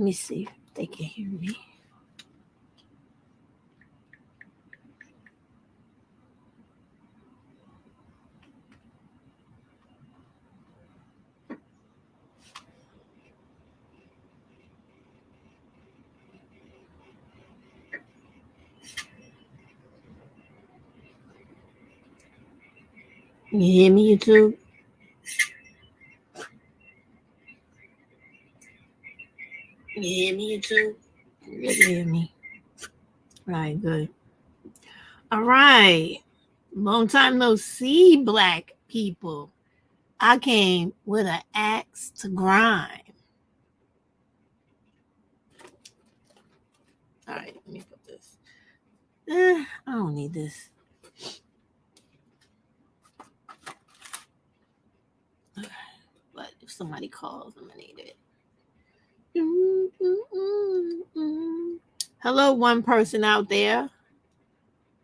me see if they can hear me. You hear me, YouTube? You hear me, YouTube? You hear me? Right, good. All right. Long time no see, black people. I came with an axe to grind. All right, let me put this. I don't need this. But if somebody calls, I'm gonna need it. Hello, one person out there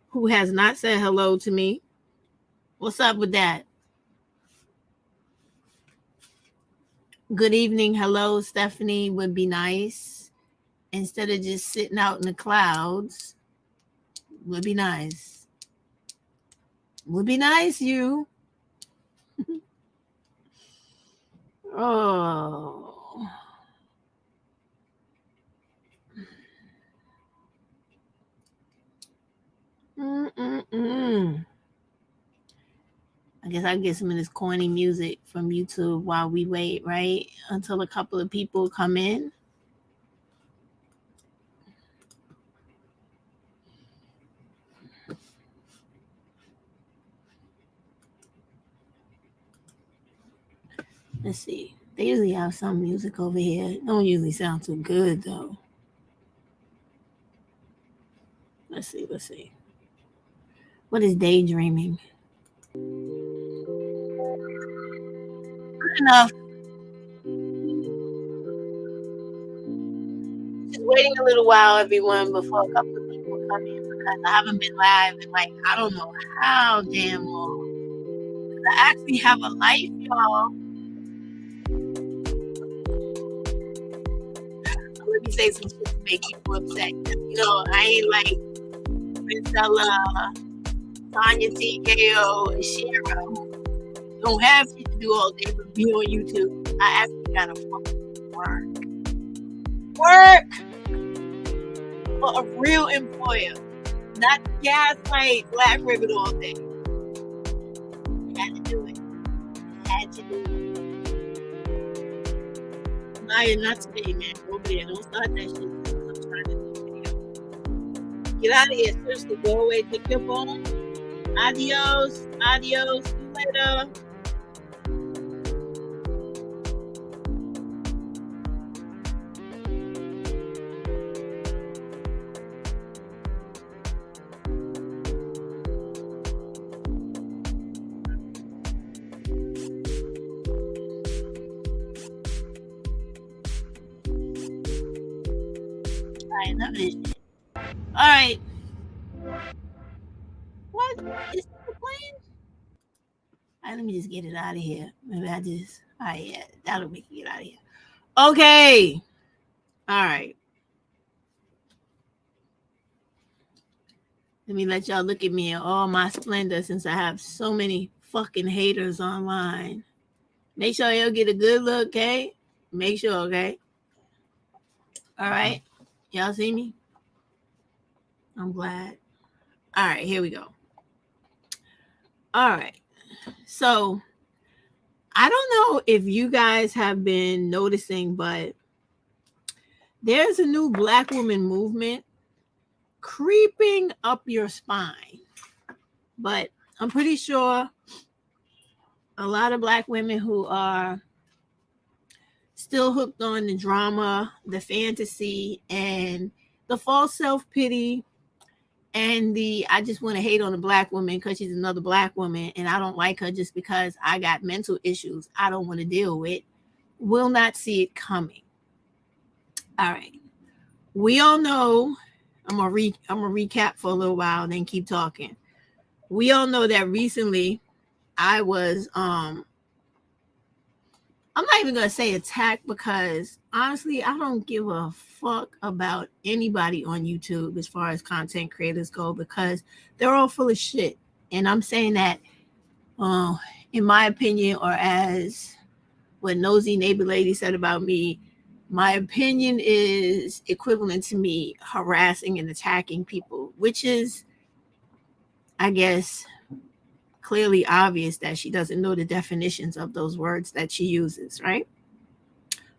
who has not said hello to me. What's up with that? Good evening. Hello, Stephanie would be nice. Instead of just sitting out in the clouds, would be nice. Would be nice, you. Oh. I guess I'll get some of this corny music from YouTube while we wait, right? Until a couple of people come in. Let's see. They usually have some music over here. It don't usually sound too good, though. Let's see. What is daydreaming? Good enough. Just waiting a little while, everyone, before a couple of people come in because I haven't been live in like, I don't know how damn long. I actually have a life, y'all. Let me say some shit to make people upset. You know, I ain't like Priscilla, Tanya TKO, and Shiro. Don't have shit to do all day but be on YouTube. I actually gotta fucking work for a real employer, not gaslight Black Ribbon all day. Had to do it. Not today, man. Over there. Don't start that shit. I'm trying to do a video. Get out of here. Seriously, go away. Take your phone. Adios. See you later. Enough of this shit. All right. What is the plan? All right, let me just get it out of here. Maybe I just. All right, yeah, that'll make me get out of here. Okay. All right. Let me let y'all look at me in all my splendor since I have so many fucking haters online. Make sure you'll get a good look, okay? Make sure, okay? All right. Y'all see me? I'm glad. All right, here we go. All right. So I don't know if you guys have been noticing, but there's a new Black woman movement creeping up your spine. But I'm pretty sure a lot of Black women who are still hooked on the drama, the fantasy, and the false self-pity, and the I just want to hate on a Black woman because she's another Black woman and I don't like her just because I got mental issues I don't want to deal with, will not see it coming. All right. We all know, I'm gonna recap for a little while and then keep talking. We all know that recently I was I'm not even gonna say attacked because honestly, I don't give a fuck about anybody on YouTube as far as content creators go, because they're all full of shit. And I'm saying that, uh, in my opinion, or as what Nosy Neighbor Lady said about me, my opinion is equivalent to me harassing and attacking people, which is, I guess, clearly obvious that she doesn't know the definitions of those words that she uses, right?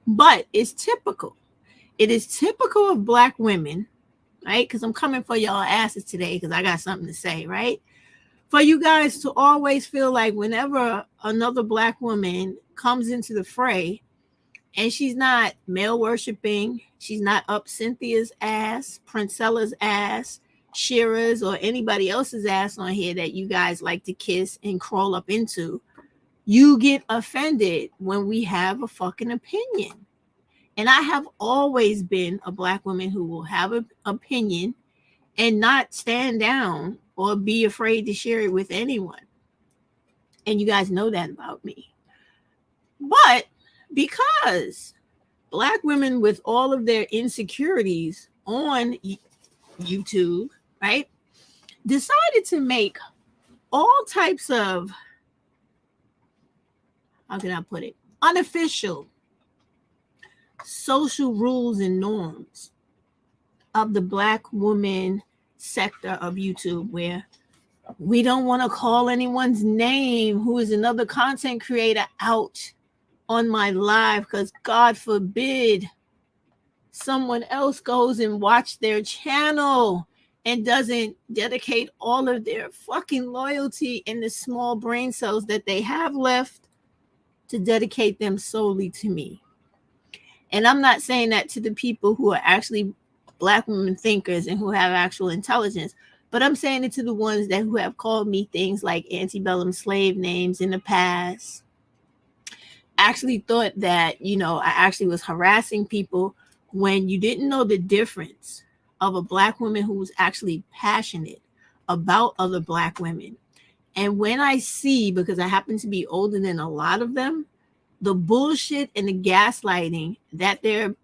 But it's typical. It is typical of Black women, right? Because I'm coming for y'all asses today because I got something to say, right? For you guys to always feel like whenever another Black woman comes into the fray and she's not male worshiping, she's not up Cynthia's ass, Princella's ass, Shira's, or anybody else's ass on here that you guys like to kiss and crawl up into, you get offended when we have a fucking opinion. And I have always been a Black woman who will have an opinion and not stand down or be afraid to share it with anyone. And you guys know that about me. But because Black women with all of their insecurities on YouTube, right, decided to make all types of, how can I put it, unofficial social rules and norms of the Black woman sector of YouTube, where we don't want to call anyone's name who is another content creator out on my live, because God forbid someone else goes and watch their channel and doesn't dedicate all of their fucking loyalty and the small brain cells that they have left to dedicate them solely to me. And I'm not saying that to the people who are actually Black women thinkers and who have actual intelligence, but I'm saying it to the ones that who have called me things like antebellum slave names in the past. Actually thought that, you know, I actually was harassing people when you didn't know the difference of a Black woman who was actually passionate about other Black women. And when I see, because I happen to be older than a lot of them, the bullshit and the gaslighting that they're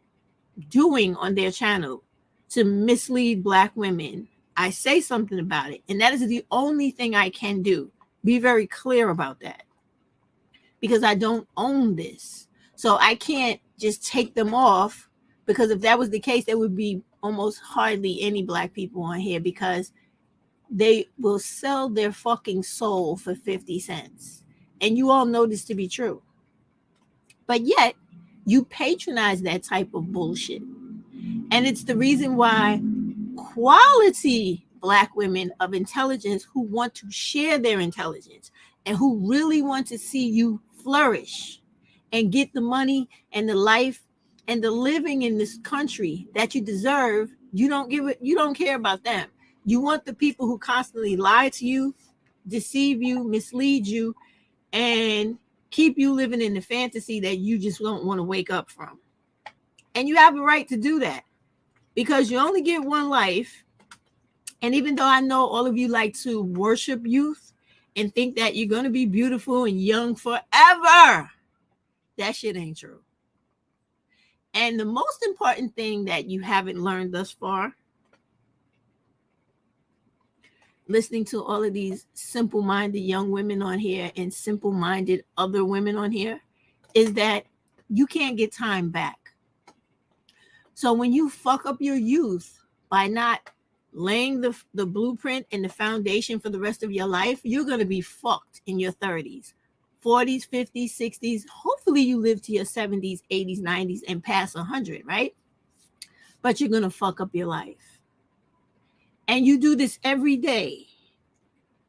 doing on their channel to mislead Black women, I say something about it. And that is the only thing I can do. Be very clear about that, because I don't own this. So I can't just take them off, because if that was the case, there would be almost hardly any Black people on here, because they will sell their fucking soul for 50 cents. And you all know this to be true. But yet, you patronize that type of bullshit. And it's the reason why quality Black women of intelligence who want to share their intelligence and who really want to see you flourish and get the money and the life and the living in this country that you deserve, you don't care about them. You want the people who constantly lie to you, deceive you, mislead you, and keep you living in the fantasy that you just don't want to wake up from. And you have a right to do that, because you only get one life. And even though I know all of you like to worship youth and think that you're going to be beautiful and young forever, that shit ain't true. And the most important thing that you haven't learned thus far, listening to all of these simple-minded young women on here and simple-minded other women on here, is that you can't get time back. So when you fuck up your youth by not laying the blueprint and the foundation for the rest of your life, you're going to be fucked in your 30s, 40s, 50s, 60s. Hopefully you live to your 70s, 80s, 90s, and past 100, right? But you're going to fuck up your life. And you do this every day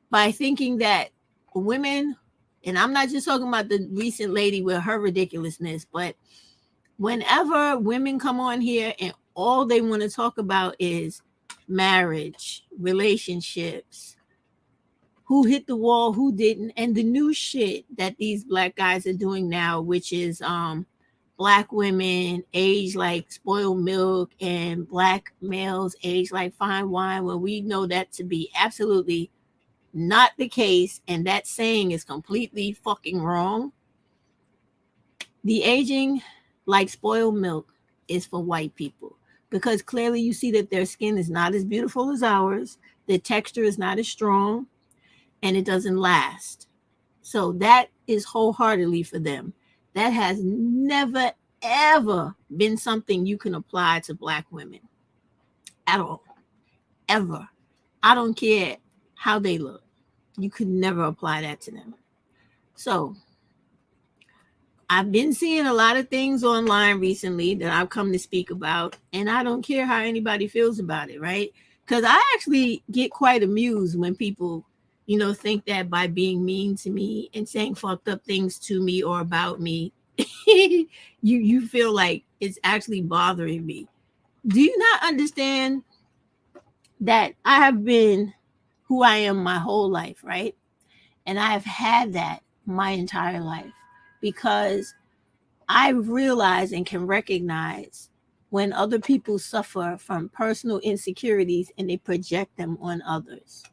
by thinking that women, and I'm not just talking about the recent lady with her ridiculousness, but whenever women come on here and all they want to talk about is marriage, relationships, who hit the wall, who didn't, and the new shit that these Black guys are doing now, which is Black women age like spoiled milk and Black males age like fine wine, when we know that to be absolutely not the case, and that saying is completely fucking wrong. The aging like spoiled milk is for white people, because clearly you see that their skin is not as beautiful as ours, the texture is not as strong, and it doesn't last. So that is wholeheartedly for them. That has never, ever been something you can apply to Black women at all, ever. I don't care how they look. You could never apply that to them. So I've been seeing a lot of things online recently that I've come to speak about, and I don't care how anybody feels about it, right? Because I actually get quite amused when people, think that by being mean to me and saying fucked up things to me or about me, you feel like it's actually bothering me. Do you not understand that I have been who I am my whole life, right? And I have had that my entire life because I realize and can recognize when other people suffer from personal insecurities and they project them on others.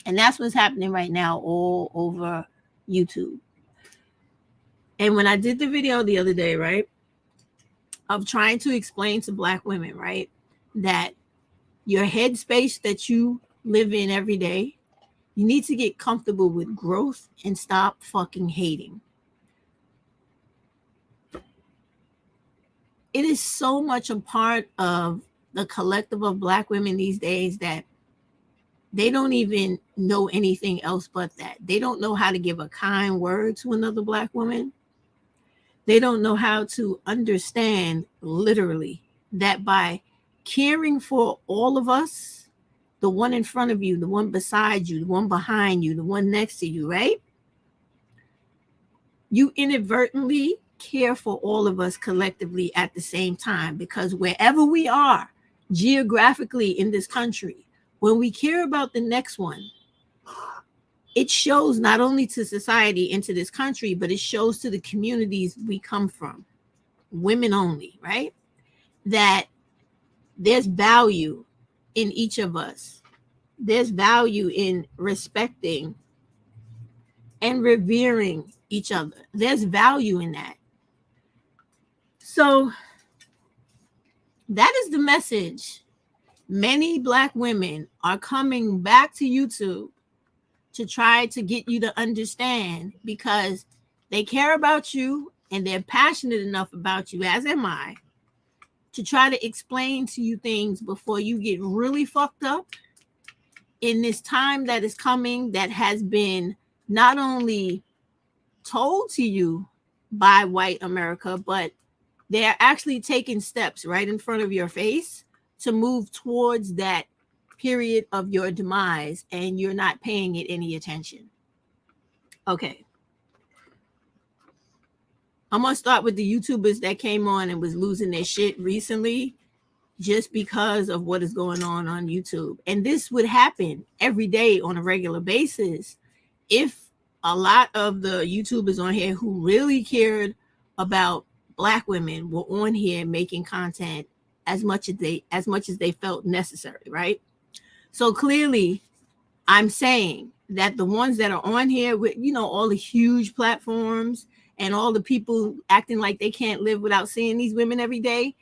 And that's what's happening right now all over YouTube. And when I did the video the other day, right, of trying to explain to Black women, right, that your headspace that you live in every day, you need to get comfortable with growth and stop fucking hating. It is so much a part of the collective of Black women these days that they don't even know anything else but that. They don't know how to give a kind word to another Black woman. They don't know how to understand literally that by caring for all of us, the one in front of you, the one beside you, the one behind you, the one next to you, right? You inadvertently care for all of us collectively at the same time, because wherever we are geographically in this country, when we care about the next one, it shows not only to society and to this country, but it shows to the communities we come from, women only, right? That there's value in each of us. There's value in respecting and revering each other. There's value in that. So that is the message. Many Black women are coming back to YouTube to try to get you to understand, because they care about you and they're passionate enough about you, as am I, to try to explain to you things before you get really fucked up in this time that is coming, that has been not only told to you by white America, but they're actually taking steps right in front of your face to move towards that period of your demise, and you're not paying it any attention. Okay. I'm going to start with the YouTubers that came on and was losing their shit recently just because of what is going on YouTube. And this would happen every day on a regular basis if a lot of the YouTubers on here who really cared about Black women were on here making content as much as they felt necessary, right? So clearly, I'm saying that the ones that are on here with, all the huge platforms and all the people acting like they can't live without seeing these women every day,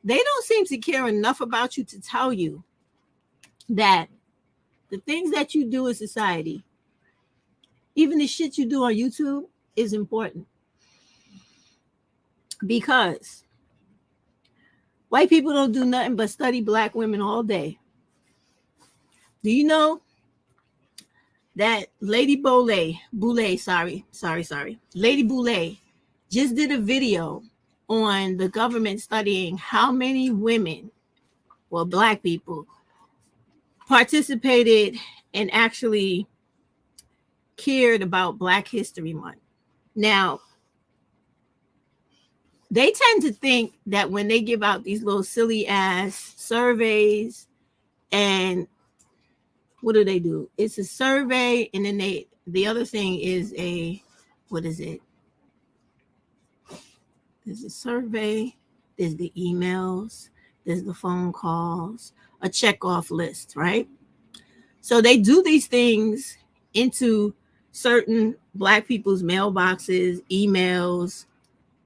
they don't seem to care enough about you to tell you that the things that you do in society, even the shit you do on YouTube, is important. Because white people don't do nothing but study Black women all day. Do you know that Lady Lady Boulay just did a video on the government studying how many women, well, Black people, participated and actually cared about Black History Month. Now, they tend to think that when they give out these little silly ass surveys, and what do? It's a survey, and then the other thing is what is it? There's a survey, there's the emails, there's the phone calls, a check-off list, right? So they do these things into certain Black people's mailboxes, emails,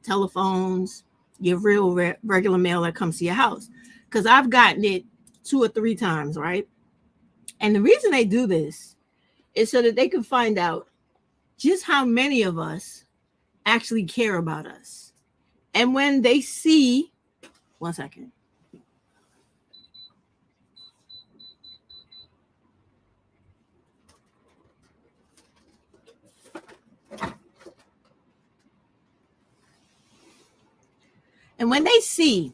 telephones, your real regular mail that comes to your house. Because I've gotten it 2 or 3 times, right? And the reason they do this is so that they can find out just how many of us actually care about us. And when they see, one second. And when they see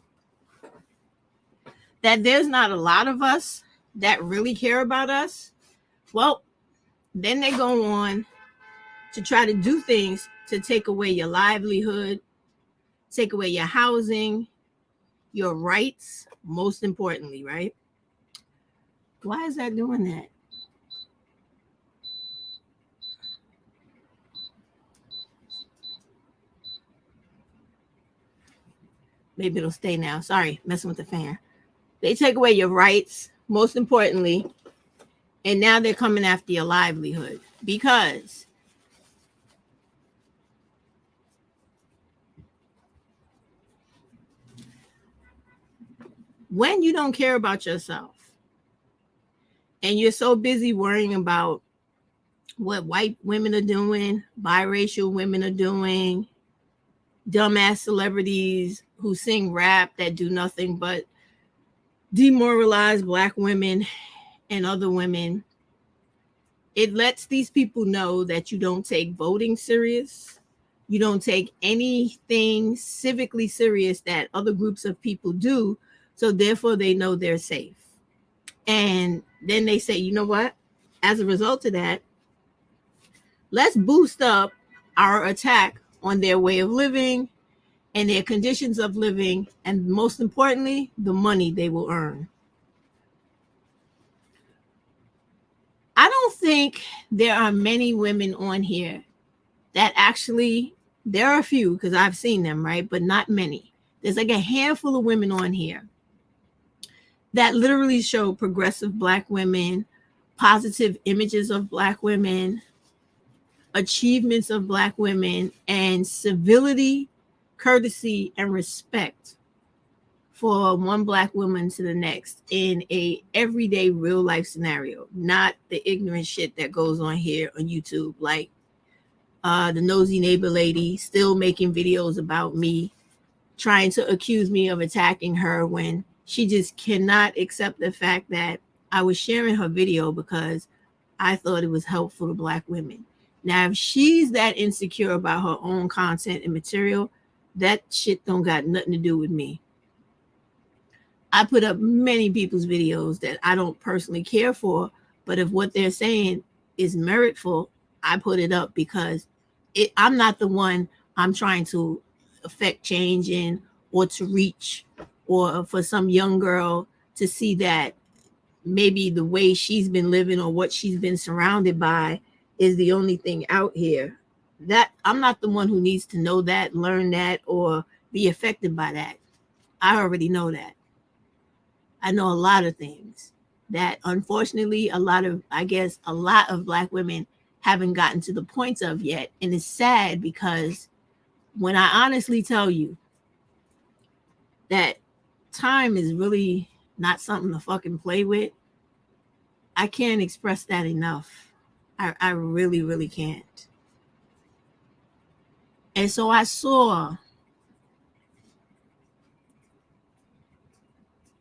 that there's not a lot of us that really care about us, well, then they go on to try to do things to take away your livelihood, take away your housing, your rights, most importantly, right? Why is that doing that? Maybe it'll stay now. Sorry, messing with the fan. They take away your rights, most importantly, and now they're coming after your livelihood because when you don't care about yourself and you're so busy worrying about what white women are doing, biracial women are doing, dumbass celebrities who sing rap that do nothing but demoralize Black women and other women, it lets these people know that you don't take voting serious. You don't take anything civically serious that other groups of people do. So therefore they know they're safe. And then they say, you know what? As a result of that, let's boost up our attack on their way of living and their conditions of living, and most importantly, the money they will earn. I don't think there are many women on here that actually, there are a few because I've seen them, right? But not many. There's like a handful of women on here that literally show progressive Black women, positive images of Black women, achievements of Black women, and civility, courtesy, and respect for one Black woman to the next in a everyday real life scenario, not the ignorant shit that goes on here on YouTube, like the nosy neighbor lady still making videos about me, trying to accuse me of attacking her when she just cannot accept the fact that I was sharing her video because I thought it was helpful to Black women. Now, if she's that insecure about her own content and material, that shit don't got nothing to do with me. I put up many people's videos that I don't personally care for, but if what they're saying is meritful, I put it up because I'm not the one I'm trying to affect change in or to reach, or for some young girl to see that maybe the way she's been living or what she's been surrounded by is the only thing out here. That I'm not the one who needs to know that, learn that, or be affected by that. I already know that. I know a lot of things that unfortunately a lot of Black women haven't gotten to the points of yet. And it's sad because when I honestly tell you that time is really not something to fucking play with, I can't express that enough. I really, really can't. And so I saw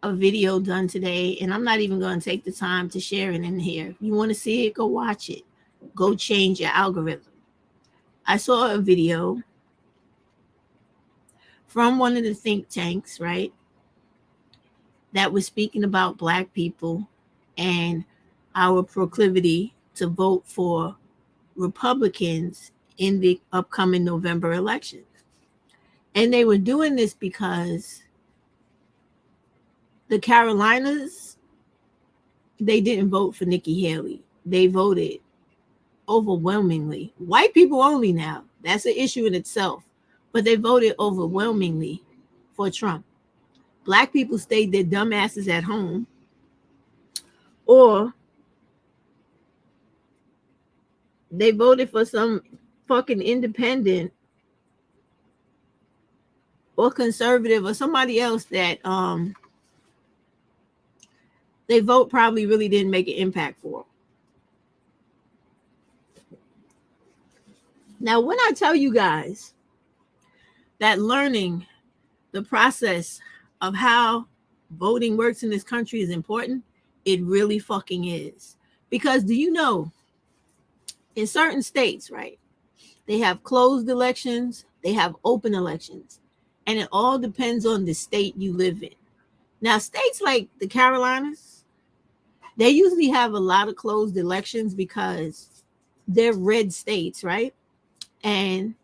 a video done today, and I'm not even going to take the time to share it in here. If you want to see it, go watch it. Go change your algorithm. I saw a video from one of the think tanks, right, that was speaking about Black people and our proclivity to vote for Republicans in the upcoming November election. And they were doing this because the Carolinas, they didn't vote for Nikki Haley. They voted overwhelmingly. White people only now. That's an issue in itself. But they voted overwhelmingly for Trump. Black people stayed their dumb asses at home, or they voted for some fucking independent or conservative or somebody else that they vote probably really didn't make an impact for. Now, when I tell you guys that learning the process of how voting works in this country is important, it really fucking is. Because do you know, in certain states, right, they have closed elections, they have open elections, and it all depends on the state you live in. Now, states like the Carolinas, they usually have a lot of closed elections because they're red states, right? And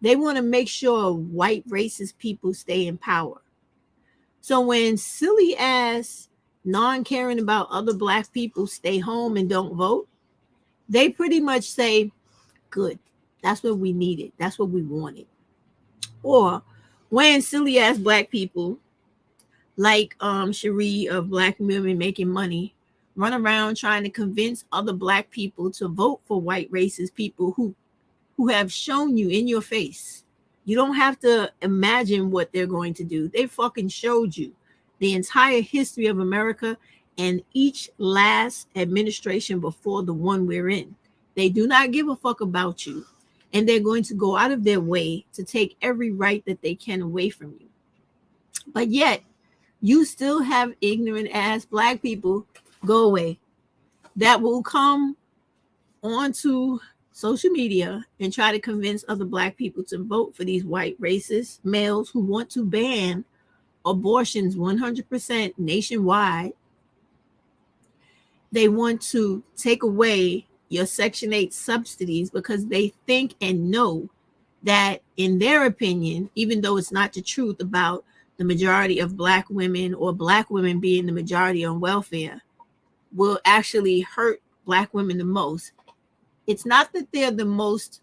they want to make sure white racist people stay in power. So when silly ass, non-caring about other black people stay home and don't vote, they pretty much say, good, that's what we needed. That's what we wanted. Or when silly ass black people like Cherie of Black Women Making Money run around trying to convince other black people to vote for white racist people who have shown you in your face. You don't have to imagine what they're going to do. They fucking showed you the entire history of America and each last administration before the one we're in. They do not give a fuck about you. And they're going to go out of their way to take every right that they can away from you. But yet, you still have ignorant ass black people, go away, that will come onto social media and try to convince other black people to vote for these white racist males who want to ban abortions 100% nationwide. They want to take away your Section 8 subsidies because they think and know that, in their opinion, even though it's not the truth about the majority of black women or black women being the majority on welfare, will actually hurt black women the most. It's not that they're the most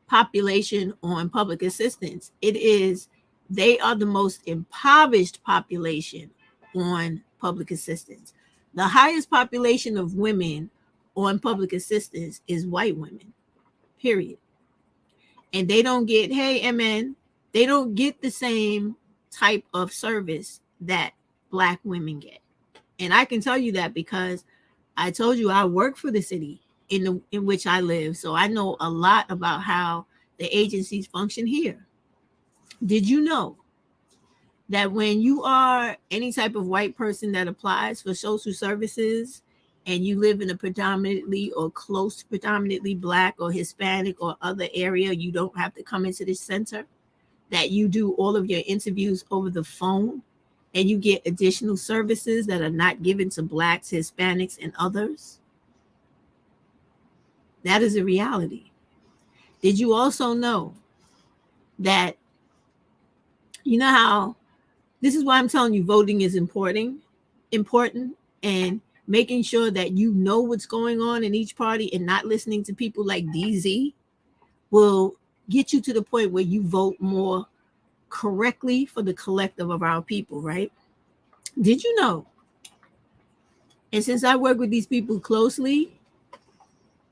population on public assistance. It is they are the most impoverished population on public assistance. The highest population of women on public assistance is white women, period. And they don't get, hey, MN, they don't get the same type of service that black women get. And I can tell you that because I told you I work for the city in which I live. So I know a lot about how the agencies function here. Did you know that when you are any type of white person that applies for social services and you live in a predominantly or close to predominantly black or Hispanic or other area, you don't have to come into the center, that you do all of your interviews over the phone and you get additional services that are not given to blacks, Hispanics, and others? That is a reality. Did you also know that, you know how, this is why I'm telling you voting is important, and making sure that you know what's going on in each party and not listening to people like DZ will get you to the point where you vote more correctly for the collective of our people, right? Did you know, and since I work with these people closely,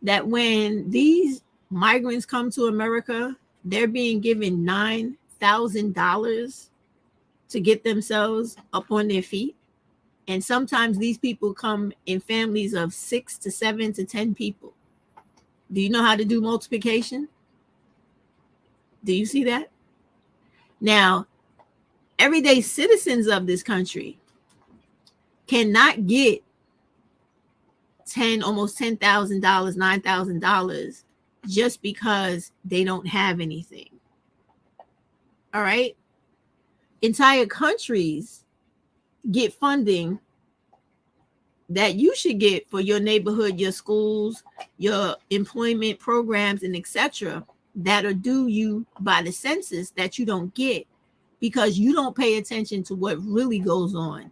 that when these migrants come to America, they're being given $9,000 to get themselves up on their feet? And sometimes these people come in families of 6 to 7 to 10 people. Do you know how to do multiplication? Do you see that? Now, everyday citizens of this country cannot get almost $10,000, $9,000 just because they don't have anything. All right? Entire countries get funding that you should get for your neighborhood, your schools, your employment programs, and etc., that are due you by the census that you don't get because you don't pay attention to what really goes on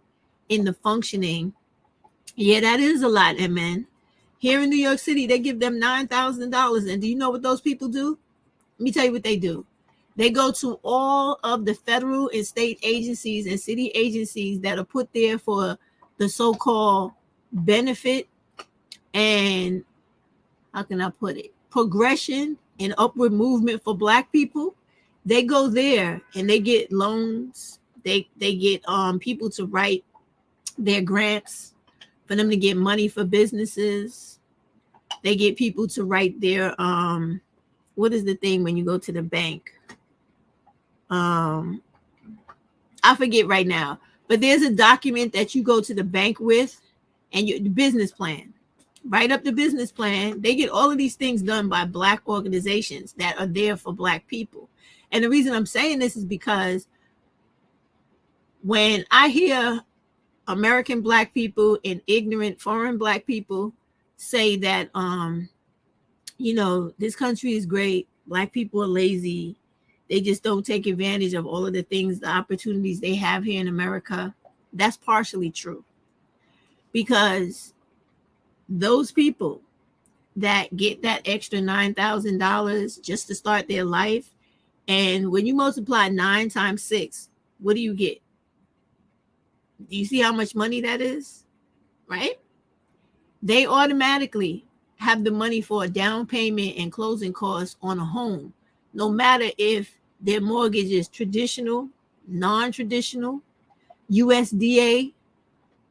in the functioning. Yeah, that is a lot, man. Here in New York City, they give them $9,000. And do you know what those people do? Let me tell you what they do. They go to all of the federal and state agencies and city agencies that are put there for the so-called benefit and, how can I put it, progression and upward movement for black people. They go there and they get loans. They get people to write their grants for them to get money for businesses. They get people to write their what is the thing when you go to the bank? I forget right now, but there's a document that you go to the bank with and your business plan. Write up the business plan. They get all of these things done by Black organizations that are there for Black people. And the reason I'm saying this is because when I hear American Black people and ignorant foreign Black people say that, this country is great, Black people are lazy, they just don't take advantage of all of the things, the opportunities they have here in America, that's partially true. Because those people that get that extra $9,000 just to start their life, and when you multiply 9 times 6, what do you get? Do you see how much money that is? Right? They automatically have the money for a down payment and closing costs on a home, no matter if their mortgage is traditional, non-traditional, USDA,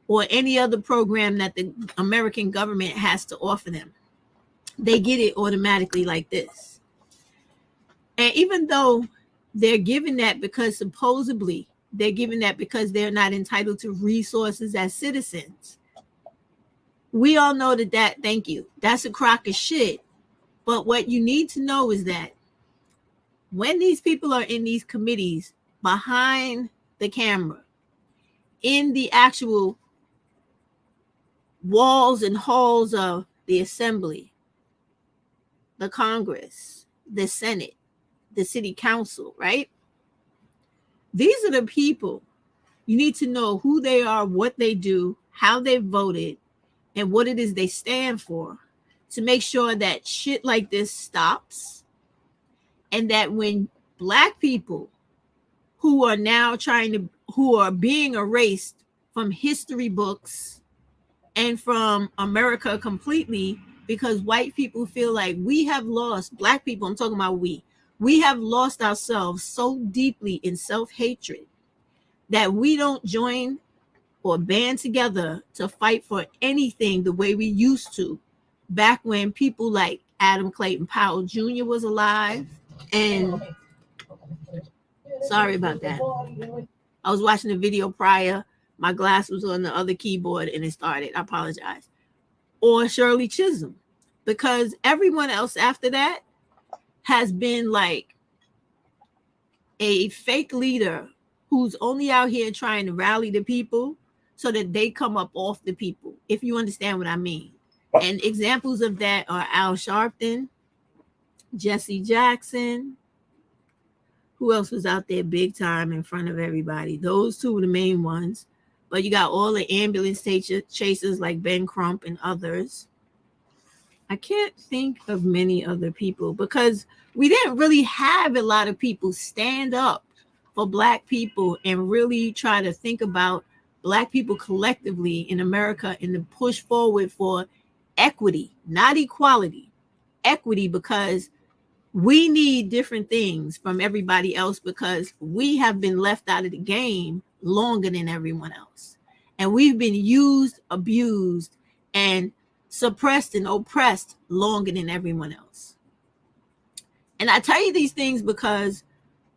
or any other program that the American government has to offer them. They get it automatically like this. And even though they're given that because supposedly they're given that because they're not entitled to resources as citizens, we all know that thank you, that's a crock of shit. But what you need to know is that when these people are in these committees behind the camera, in the actual walls and halls of the assembly, the Congress, the Senate, the city council, right? These are the people. You need to know who they are, what they do, how they voted, and what it is they stand for, to make sure that shit like this stops. And that when Black people who are now who are being erased from history books and from America completely, because white people feel like we have lost, Black people, I'm talking about we have lost ourselves so deeply in self-hatred that we don't join or band together to fight for anything the way we used to back when people like Adam Clayton Powell Jr. was alive. And sorry about that. I was watching the video prior. My glass was on the other keyboard and it started. I apologize. Or Shirley Chisholm, because everyone else after that has been like a fake leader who's only out here trying to rally the people so that they come up off the people, if you understand what I mean. And examples of that are Al Sharpton, Jesse Jackson. Who else was out there big time in front of everybody? Those two were the main ones. But you got all the ambulance chasers like Ben Crump and others. I can't think of many other people because we didn't really have a lot of people stand up for Black people and really try to think about Black people collectively in America and to push forward for equity, not equality, equity, because we need different things from everybody else because we have been left out of the game longer than everyone else. And we've been used, abused, and suppressed and oppressed longer than everyone else. And I tell you these things because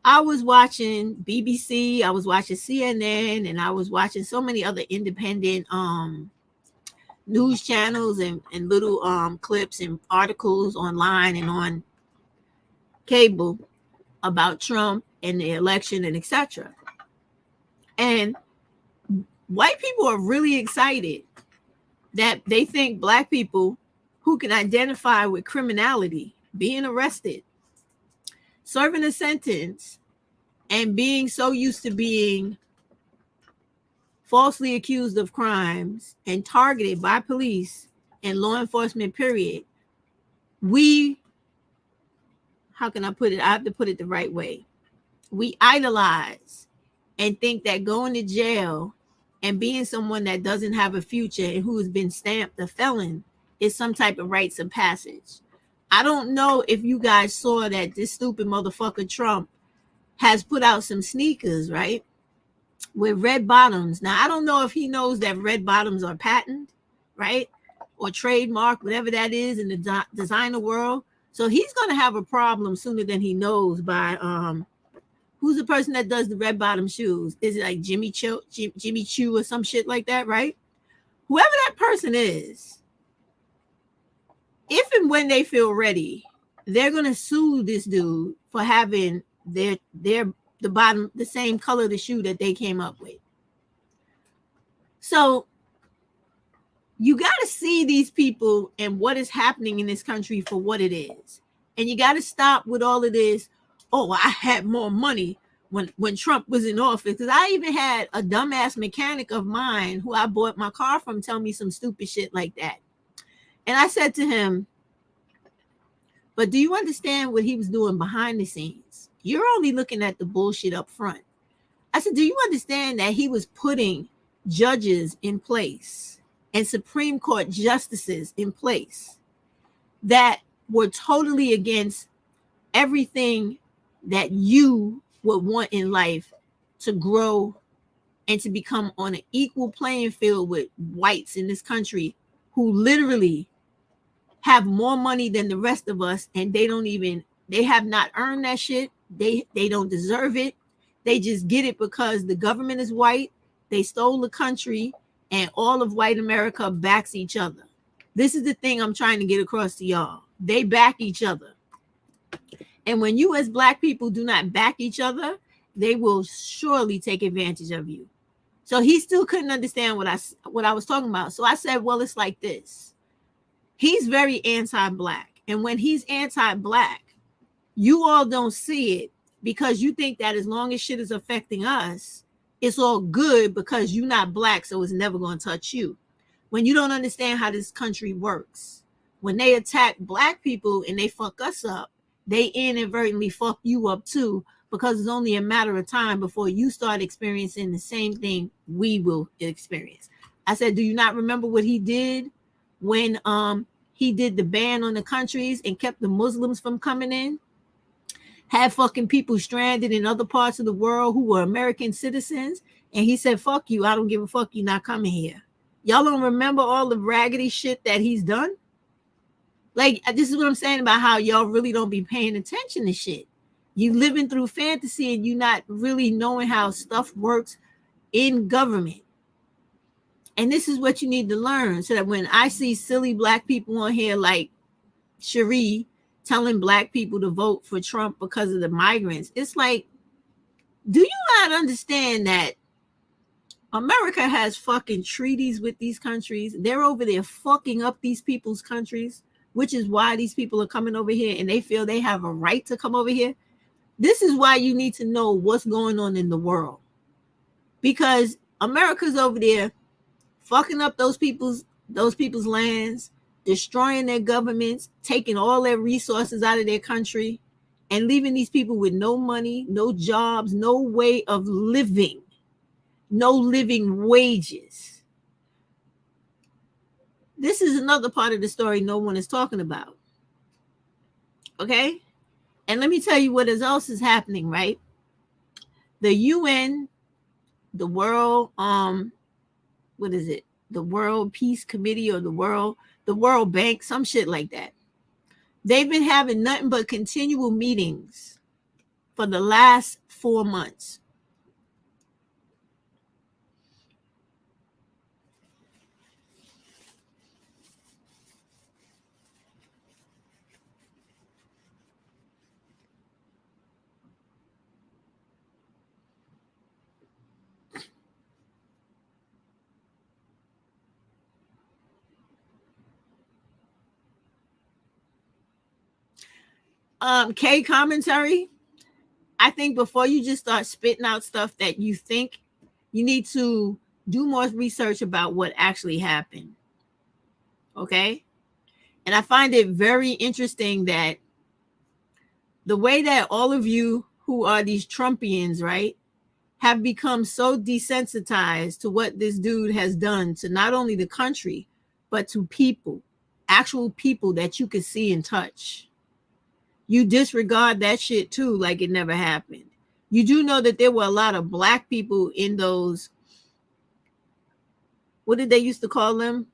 I was watching BBC, I was watching CNN, and I was watching so many other independent news channels and little clips and articles online and on cable about Trump and the election and etc. And white people are really excited that they think Black people who can identify with criminality, being arrested, serving a sentence, and being so used to being falsely accused of crimes and targeted by police and law enforcement, period. How can I put it? I have to put it the right way. We idolize and think that going to jail and being someone that doesn't have a future and who has been stamped a felon is some type of rites of passage. I don't know if you guys saw that this stupid motherfucker Trump has put out some sneakers, right, with red bottoms. Now, I don't know if he knows that red bottoms are patent, right, or trademark, whatever that is in the designer world. So he's going to have a problem sooner than he knows by who's the person that does the red bottom shoes? Is it like Jimmy Choo or some shit like that, right? Whoever that person is, if and when they feel ready, they're gonna sue this dude for having the bottom the same color of the shoe that they came up with. So you got to see these people and what is happening in this country for what it is, and you got to stop with all of this. Oh, I had more money when Trump was in office, because I even had a dumbass mechanic of mine who I bought my car from tell me some stupid shit like that. And I said to him, but do you understand what he was doing behind the scenes? You're only looking at the bullshit up front. I said, do you understand that he was putting judges in place and Supreme Court justices in place that were totally against everything that you would want in life to grow and to become on an equal playing field with whites in this country who literally have more money than the rest of us, and they have not earned that shit. They don't deserve it. They just get it because the government is white. They stole the country, and all of white America backs each other. This is the thing I'm trying to get across to y'all. They back each other. And when you as black people do not back each other, they will surely take advantage of you. So he still couldn't understand what I was talking about. So I said, well, it's like this. He's very anti-black. And when he's anti-black, you all don't see it because you think that as long as shit is affecting us, it's all good because you're not black, so it's never going to touch you. When you don't understand how this country works, when they attack black people and they fuck us up, they inadvertently fuck you up too, because it's only a matter of time before you start experiencing the same thing we will experience. I said, do you not remember what he did when he did the ban on the countries and kept the Muslims from coming in? Had fucking people stranded in other parts of the world who were American citizens. And he said, fuck you. I don't give a fuck. You not coming here. Y'all don't remember all the raggedy shit that he's done? Like, this is what I'm saying about how y'all really don't be paying attention to shit. You living through fantasy and you not really knowing how stuff works in government. And this is what you need to learn, so that when I see silly black people on here like Cherie telling black people to vote for Trump because of the migrants, it's like, do you not understand that America has fucking treaties with these countries? They're over there fucking up these people's countries, which is why these people are coming over here and they feel they have a right to come over here. This is why you need to know what's going on in the world, because America's over there fucking up those people's lands, destroying their governments, taking all their resources out of their country, and leaving these people with no money, no jobs, no way of living, no living wages. This is another part of the story no one is talking about. Okay? And let me tell you what else is happening, right? The UN, the World, what is it? The World Peace Committee or the World Bank, some shit like that. They've been having nothing but continual meetings for the last 4 months. K commentary. I think before you just start spitting out stuff that you think, you need to do more research about what actually happened. Okay? And I find it very interesting that the way that all of you who are these Trumpians, right, have become so desensitized to what this dude has done to not only the country, but to people, actual people that you could see and touch. You disregard that shit too, like it never happened. You do know that there were a lot of black people in those, what did they used to call them?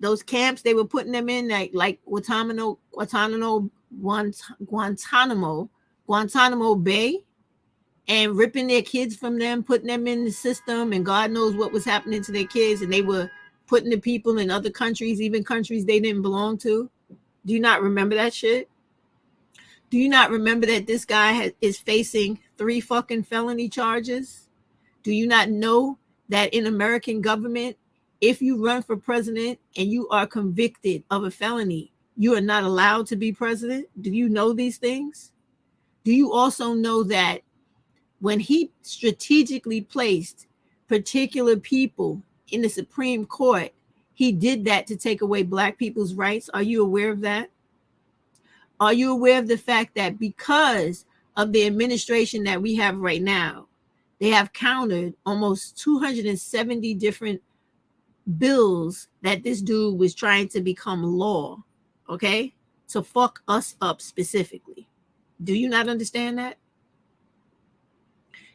Those camps they were putting them in, like Guantanamo Bay, and ripping their kids from them, putting them in the system, and God knows what was happening to their kids. And they were putting the people in other countries, even countries they didn't belong to. Do you not remember that shit? Do you not remember that this guy is facing 3 fucking felony charges? Do you not know that in American government, if you run for president and you are convicted of a felony, you are not allowed to be president? Do you know these things? Do you also know that when he strategically placed particular people in the Supreme Court, he did that to take away black people's rights? Are you aware of that? Are you aware of the fact that because of the administration that we have right now, they have countered almost 270 different bills that this dude was trying to become law, okay? To fuck us up specifically. Do you not understand that?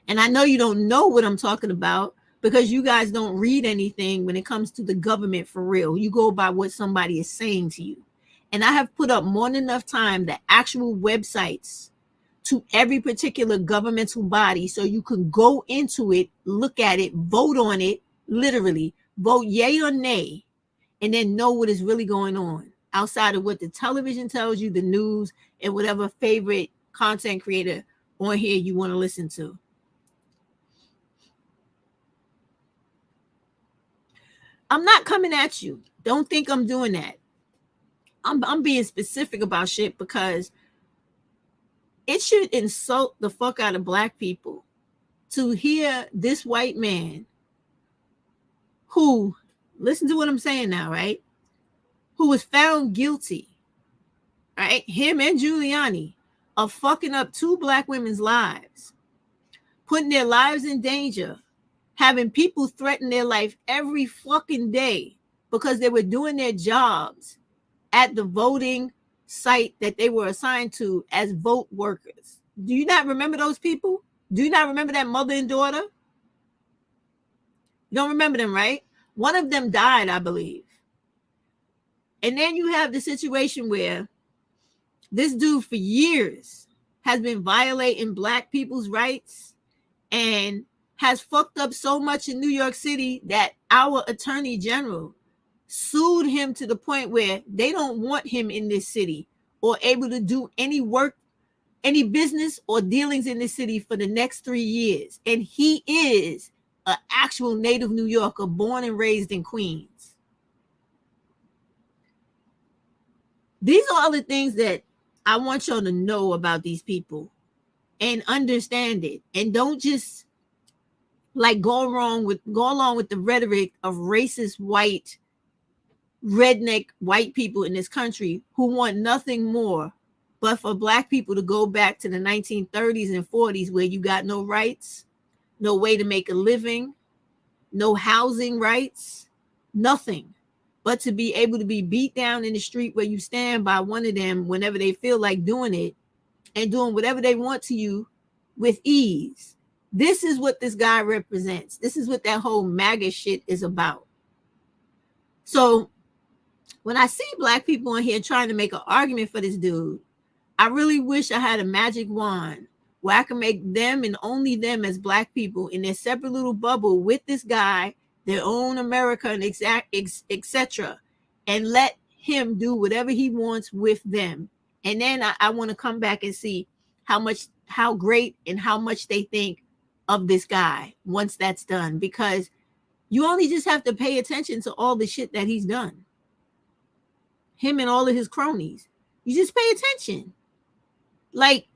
And I know you don't know what I'm talking about because you guys don't read anything when it comes to the government for real. You go by what somebody is saying to you. And I have put up more than enough time the actual websites to every particular governmental body so you can go into it, look at it, vote on it, literally vote yay or nay, and then know what is really going on outside of what the television tells you, the news, and whatever favorite content creator on here you want to listen to. I'm not coming at you. Don't think I'm doing that. I'm being specific about shit because it should insult the fuck out of black people to hear this white man who, listen to what I'm saying now, right? Who was found guilty, right? Him and Giuliani of fucking up 2 black women's lives, putting their lives in danger, having people threaten their life every fucking day because they were doing their jobs at the voting site that they were assigned to as vote workers. Do you not remember those people? Do you not remember that mother and daughter? You don't remember them, right? One of them died, I believe. And then you have the situation where this dude for years has been violating black people's rights and has fucked up so much in New York City that our attorney general sued him to the point where they don't want him in this city or able to do any work, any business or dealings in this city for the next 3 years. And he is an actual native New Yorker, born and raised in Queens. These are all the things that I want y'all to know about these people and understand it. And don't just like go along with the rhetoric of racist white redneck white people in this country who want nothing more but for black people to go back to the 1930s and 40s where you got no rights, no way to make a living, no housing rights, nothing, but to be able to be beat down in the street where you stand by one of them whenever they feel like doing it and doing whatever they want to you with ease. This is what this guy represents. This is what that whole MAGA shit is about. So when I see black people on here trying to make an argument for this dude, I really wish I had a magic wand where I can make them and only them as black people in their separate little bubble with this guy, their own America, and etc., and let him do whatever he wants with them. And then I want to come back and see how great and how much they think of this guy once that's done, because you only just have to pay attention to all the shit that he's done. Him and all of his cronies. You just pay attention. Like,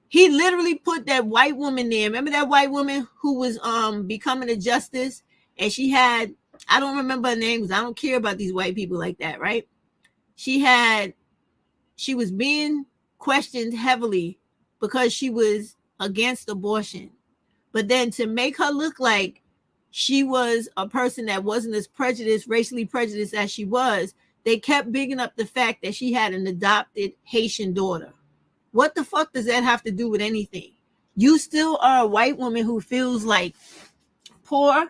he literally put that white woman there. Remember that white woman who was becoming a justice? And she had, I don't remember her name because I don't care about these white people like that, right? She was being questioned heavily because she was against abortion. But then to make her look like she was a person that wasn't as racially prejudiced as she was, they kept bigging up the fact that she had an adopted Haitian daughter. What the fuck does that have to do with anything? You still are a white woman who feels like poor,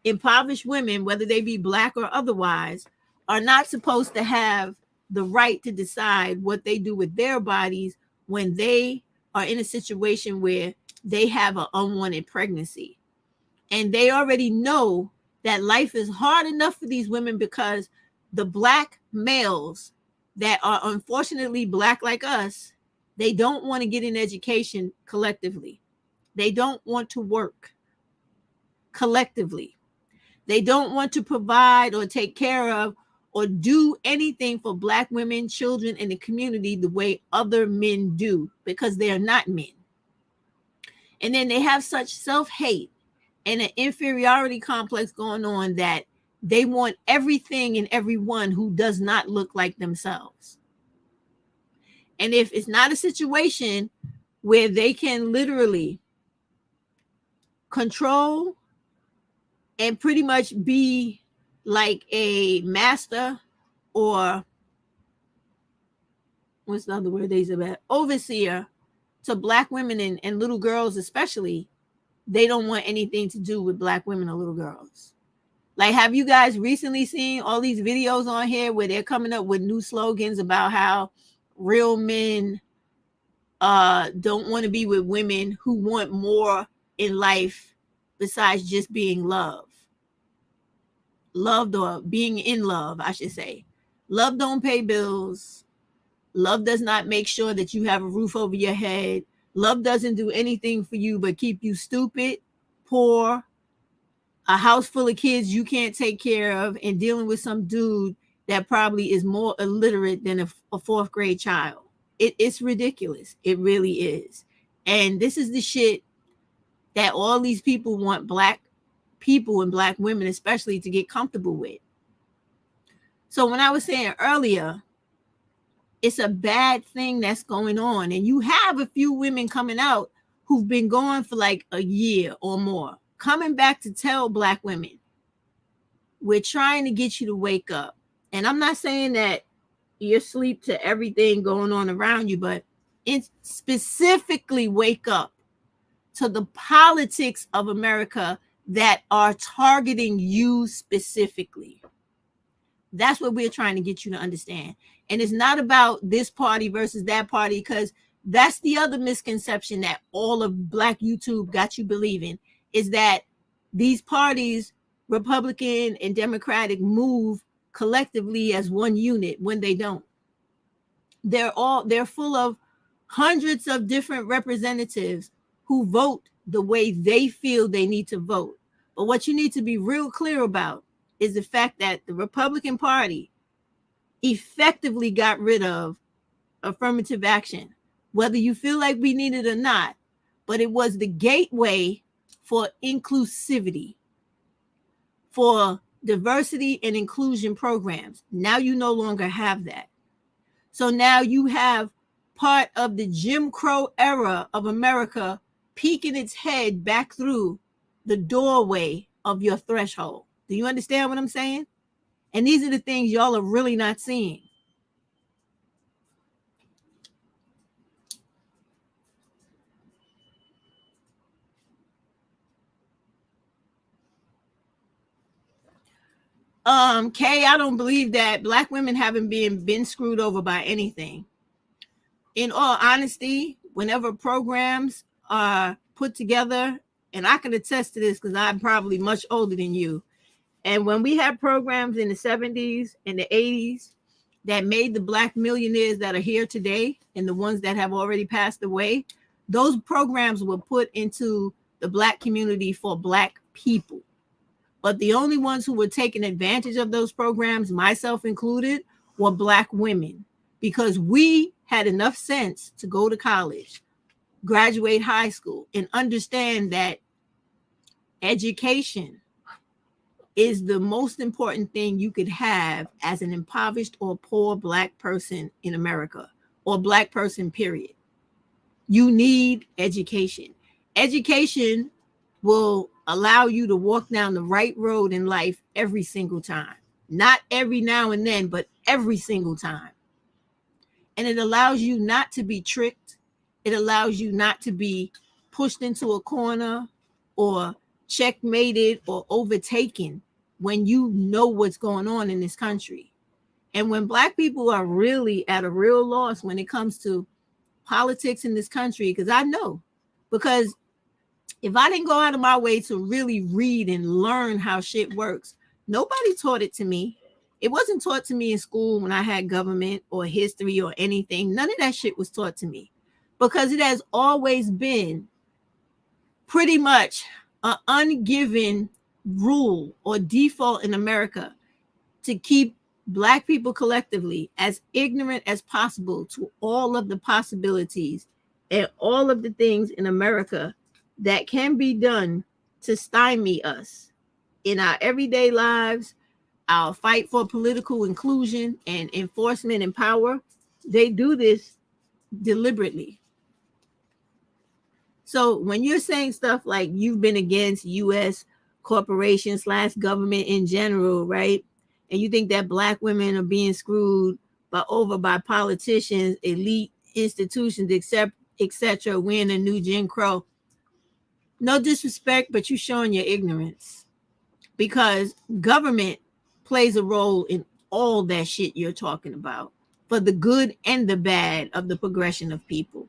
impoverished women, whether they be black or otherwise, are not supposed to have the right to decide what they do with their bodies when they are in a situation where they have an unwanted pregnancy. And they already know that life is hard enough for these women because the black males that are unfortunately black like us, they don't want to get an education collectively. They don't want to work collectively. They don't want to provide or take care of or do anything for black women, children, and the community the way other men do because they are not men. And then they have such self-hate and an inferiority complex going on that they want everything and everyone who does not look like themselves. And if it's not a situation where they can literally control and pretty much be like a master or what's the other word they use about overseer to black women and little girls especially, they don't want anything to do with black women or little girls. Like, have you guys recently seen all these videos on here where they're coming up with new slogans about how real men don't want to be with women who want more in life besides just being loved or being in love, I should say. Love don't pay bills. Love does not make sure that you have a roof over your head. Love doesn't do anything for you but keep you stupid, poor, a house full of kids you can't take care of, and dealing with some dude that probably is more illiterate than a fourth grade child. It's ridiculous. It really is. And this is the shit that all these people want black people and black women especially to get comfortable with. So when I was saying earlier, it's a bad thing that's going on. And you have a few women coming out who've been going for like a year or more, coming back to tell black women, we're trying to get you to wake up. And I'm not saying that you're asleep to everything going on around you, but it's specifically wake up to the politics of America that are targeting you specifically. That's what we're trying to get you to understand. And it's not about this party versus that party, because that's the other misconception that all of Black YouTube got you believing, is that these parties, Republican and Democratic, move collectively as one unit when they don't. They're full of hundreds of different representatives who vote the way they feel they need to vote. But what you need to be real clear about is the fact that the Republican Party effectively got rid of affirmative action, whether you feel like we need it or not. But it was the gateway for inclusivity, for diversity and inclusion programs. Now you no longer have that. So now you have part of the Jim Crow era of America peeking its head back through the doorway of your threshold. Do you understand what I'm saying? And these are the things y'all are really not seeing. Kay, I don't believe that Black women haven't been screwed over by anything. In all honesty, whenever programs are put together, and I can attest to this because I'm probably much older than you, and when we had programs in the 70s and the 80s that made the Black millionaires that are here today and the ones that have already passed away, those programs were put into the Black community for Black people. But the only ones who were taking advantage of those programs, myself included, were Black women, because we had enough sense to go to college, graduate high school, and understand that education is the most important thing you could have as an impoverished or poor Black person in America, or Black person, period. You need education. Education will allow you to walk down the right road in life every single time. Not every now and then, but every single time. And it allows you not to be tricked. It allows you not to be pushed into a corner or checkmated or overtaken when you know what's going on in this country. And when Black people are really at a real loss when it comes to politics in this country, because I know, because if I didn't go out of my way to really read and learn how shit works, nobody taught it to me. It wasn't taught to me in school when I had government or history or anything. None of that shit was taught to me because it has always been pretty much an ungiven rule or default in America to keep Black people collectively as ignorant as possible to all of the possibilities and all of the things in America that can be done to stymie us in our everyday lives, our fight for political inclusion and enforcement and power. They do this deliberately. So when you're saying stuff like you've been against U.S. corporations / government in general, right? And you think that Black women are being screwed by politicians, elite institutions, etc. We're in a new Jim Crow. No disrespect, but you're showing your ignorance because government plays a role in all that shit you're talking about for the good and the bad of the progression of people.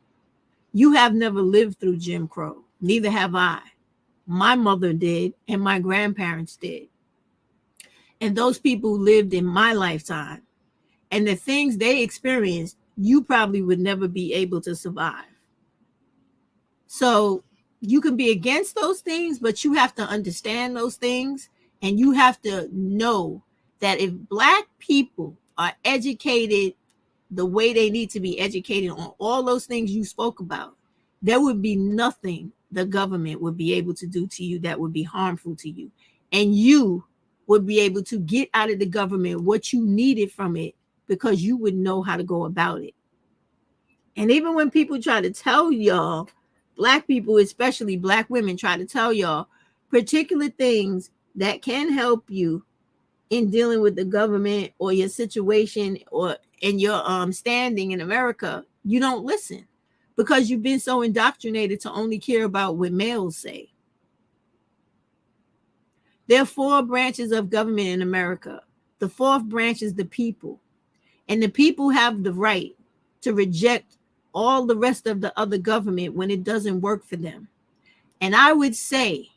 You have never lived through Jim Crow. Neither have I. My mother did, and my grandparents did. And those people lived in my lifetime. And the things they experienced, you probably would never be able to survive. So you can be against those things, but you have to understand those things. And you have to know that if Black people are educated the way they need to be educated on all those things you spoke about, there would be nothing the government would be able to do to you that would be harmful to you. And you would be able to get out of the government what you needed from it because you would know how to go about it. And even when people try to tell y'all, Black people, especially Black women, try to tell y'all particular things that can help you in dealing with the government or your situation or in your standing in America, you don't listen because you've been so indoctrinated to only care about what males say. There are 4 branches of government in America. The 4th branch is the people. And the people have the right to reject all the rest of the other government when it doesn't work for them. And I would say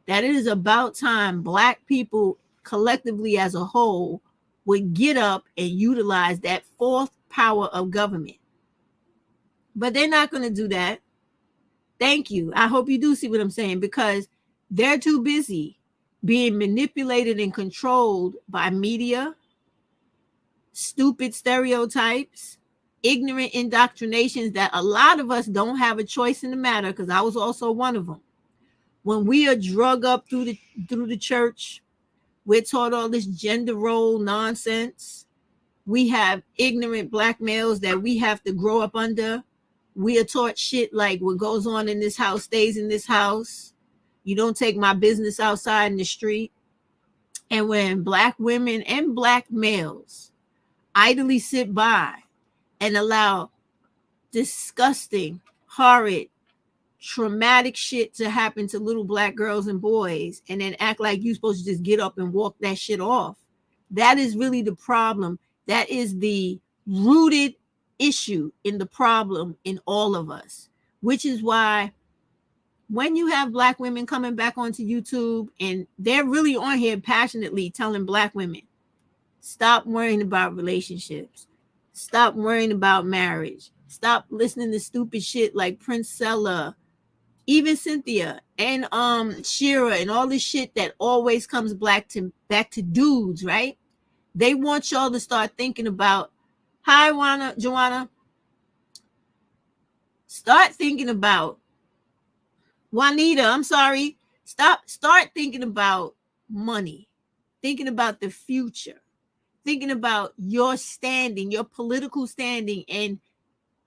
that it is about time Black people collectively as a whole would get up and utilize that 4th power of government. But they're not going to do that. Thank you. I hope you do see what I'm saying, because they're too busy being manipulated and controlled by media, stupid stereotypes, ignorant indoctrinations that a lot of us don't have a choice in the matter, because I was also one of them. When we are drug up through the church, we're taught all this gender role nonsense. We have ignorant Black males that we have to grow up under. We are taught shit like what goes on in this house stays in this house. You don't take my business outside in the street. And when Black women and Black males idly sit by and allow disgusting, horrid, traumatic shit to happen to little Black girls and boys and then act like you're supposed to just get up and walk that shit off, that is really the problem. That is the rooted issue in the problem in all of us, which is why when you have Black women coming back onto YouTube and they're really on here passionately telling Black women, stop worrying about relationships, stop worrying about marriage, stop listening to stupid shit like Princella, even Cynthia and Shira and all this shit that always comes back to dudes, right? They want y'all to start thinking about, hi, Joanna. Start thinking about Juanita, I'm sorry. Start thinking about money, thinking about the future, thinking about your standing, your political standing, and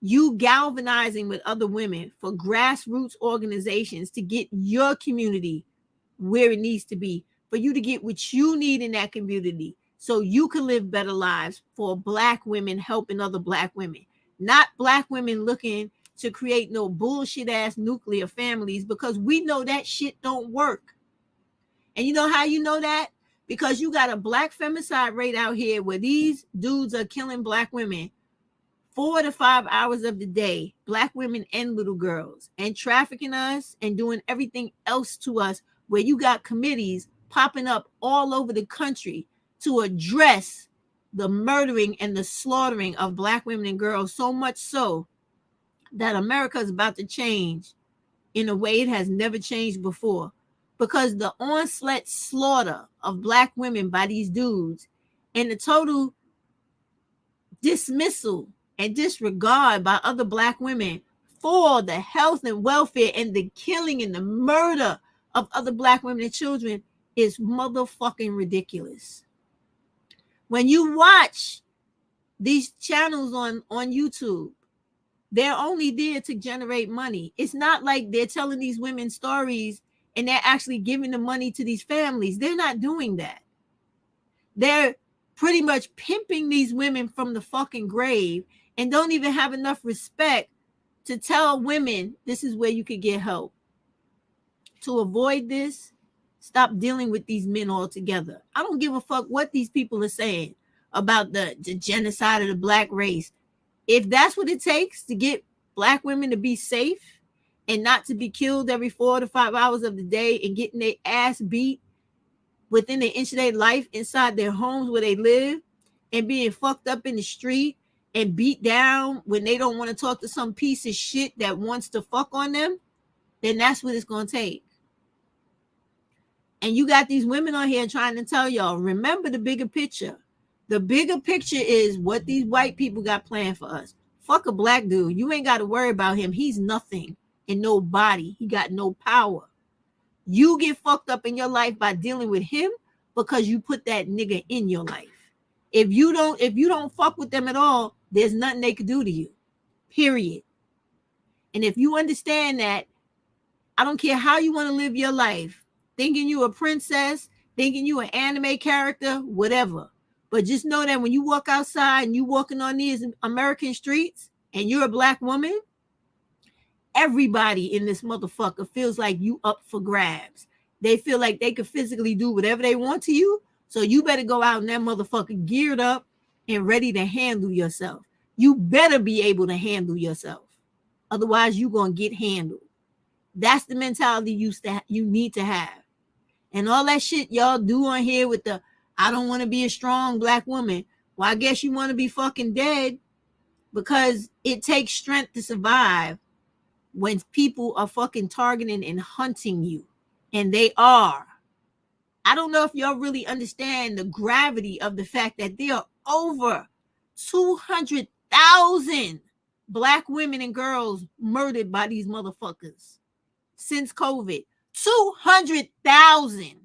you galvanizing with other women for grassroots organizations to get your community where it needs to be, for you to get what you need in that community so you can live better lives for Black women helping other Black women, not Black women looking to create no bullshit ass nuclear families, because we know that shit don't work. And you know how you know that? Because you got a black femicide rate out here where these dudes are killing black women 4 to 5 hours of the day, black women and little girls, and trafficking us and doing everything else to us, where you got committees popping up all over the country to address the murdering and the slaughtering of black women and girls, so much so that America is about to change in a way it has never changed before. Because the onslaught slaughter of black women by these dudes and the total dismissal and disregard by other black women for the health and welfare and the killing and the murder of other black women and children is motherfucking ridiculous. When you watch these channels on YouTube, they're only there to generate money. It's not like they're telling these women stories and they're actually giving the money to these families. They're not doing that. They're pretty much pimping these women from the fucking grave and don't even have enough respect to tell women this is where you could get help. To avoid this, stop dealing with these men altogether. I don't give a fuck what these people are saying about the genocide of the black race. If that's what it takes to get black women to be safe and not to be killed every 4 to 5 hours of the day and getting their ass beat within an inch of their life inside their homes where they live and being fucked up in the street and beat down when they don't want to talk to some piece of shit that wants to fuck on them, then that's what it's going to take. And you got these women on here trying to tell y'all, remember the bigger picture. The bigger picture is what these white people got planned for us. Fuck a black dude. You ain't got to worry about him. He's nothing and nobody. He got no power. You get fucked up in your life by dealing with him because you put that nigga in your life. If you don't fuck with them at all, there's nothing they could do to you. Period. And if you understand that, I don't care how you want to live your life, thinking you a princess, thinking you an anime character, whatever. But just know that when you walk outside and you walking on these American streets and you're a black woman, everybody in this motherfucker feels like you up for grabs. They feel like they could physically do whatever they want to you. So you better go out in that motherfucker geared up and ready to handle yourself. You better be able to handle yourself. Otherwise, you're going to get handled. That's the mentality you need to have. And all that shit y'all do on here with the, I don't want to be a strong black woman. Well, I guess you want to be fucking dead, because it takes strength to survive when people are fucking targeting and hunting you. And they are. I don't know if y'all really understand the gravity of the fact that there are over 200,000 black women and girls murdered by these motherfuckers since COVID. 200,000,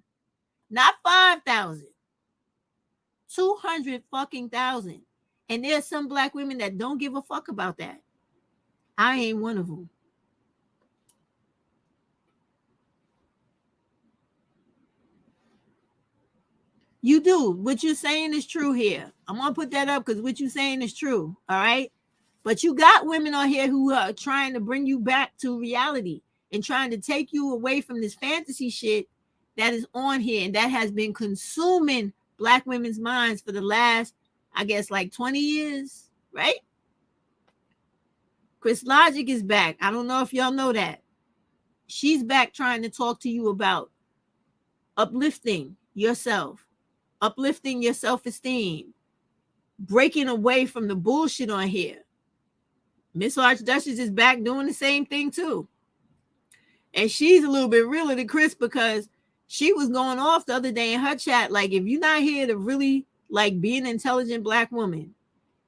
not 5,000. 200 fucking thousand. And there's some black women that don't give a fuck about that. I ain't one of them. You do. What you're saying is true here. I'm going to put that up because what you're saying is true. All right. But you got women on here who are trying to bring you back to reality and trying to take you away from this fantasy shit that is on here and that has been consuming black women's minds for the last, I guess, like 20 years, right? Chris Logic is back. I don't know if y'all know that. She's back trying to talk to you about uplifting yourself, uplifting your self-esteem, breaking away from the bullshit on here. Miss Archduchess is back doing the same thing too. And she's a little bit realer than Chris because she was going off the other day in her chat. Like, if you're not here to really like be an intelligent black woman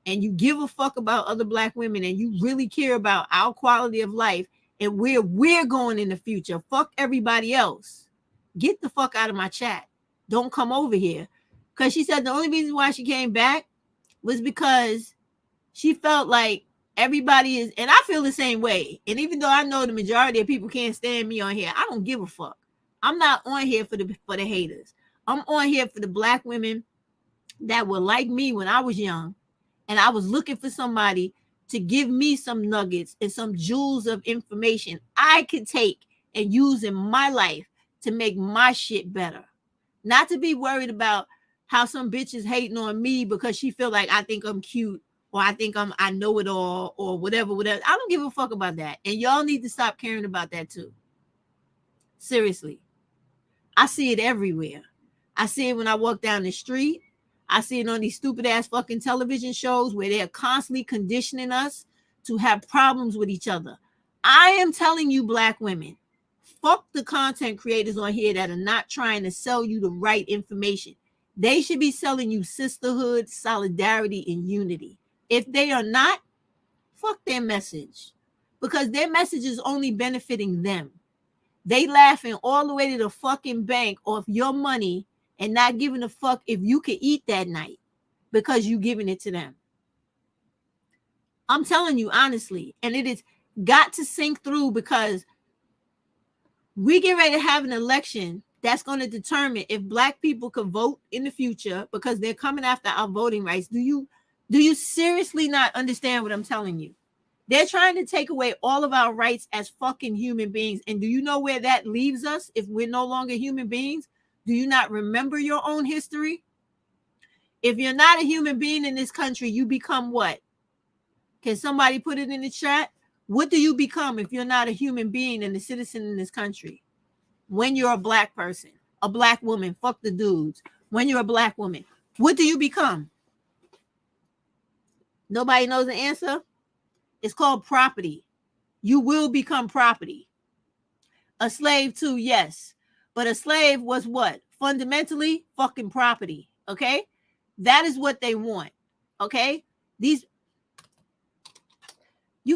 and you give a fuck about other black women and you really care about our quality of life and where we're going in the future, fuck everybody else. Get the fuck out of my chat. Don't come over here. Because she said the only reason why she came back was because she felt like everybody is, and I feel the same way. And even though I know the majority of people can't stand me on here, I don't give a fuck. I'm not on here for the haters. I'm on here for the black women that were like me when I was young, and I was looking for somebody to give me some nuggets and some jewels of information I could take and use in my life to make my shit better. Not to be worried about how some bitch is hating on me because she feel like I think I'm cute or I think I know it all or whatever. I don't give a fuck about that. And y'all need to stop caring about that too. Seriously. I see it everywhere. I see it when I walk down the street. I see it on these stupid ass fucking television shows where they're constantly conditioning us to have problems with each other. I am telling you, Black women, fuck the content creators on here that are not trying to sell you the right information. They should be selling you sisterhood, solidarity, and unity. If they are not, fuck their message, because their message is only benefiting them. They laughing all the way to the fucking bank off your money and not giving a fuck if you can eat that night because you giving it to them. I'm telling you honestly, and it is got to sink through, because we get ready to have an election that's going to determine if Black people could vote in the future, because they're coming after our voting rights. Do you seriously not understand what I'm telling you? They're trying to take away all of our rights as fucking human beings. And do you know where that leaves us if we're no longer human beings? Do you not remember your own history? If you're not a human being in this country, you become what? Can somebody put it in the chat? What do you become if you're not a human being and a citizen in this country? When you're a Black person, a Black woman, fuck the dudes. When you're a Black woman, what do you become? Nobody knows the answer? It's called property. You will become property. A slave too, yes. But a slave was what? Fundamentally, fucking property. Okay? That is what they want. Okay? You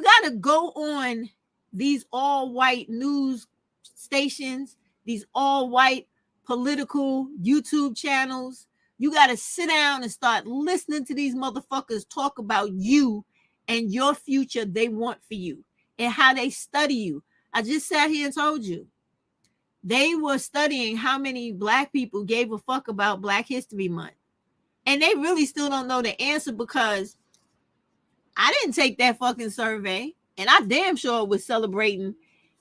got to go on these all-white news stations, these all-white political YouTube channels. You got to sit down and start listening to these motherfuckers talk about you and your future they want for you and how they study you. I just sat here and told you. They were studying how many Black people gave a fuck about Black History Month. And they really still don't know the answer, because I didn't take that fucking survey. And I damn sure was celebrating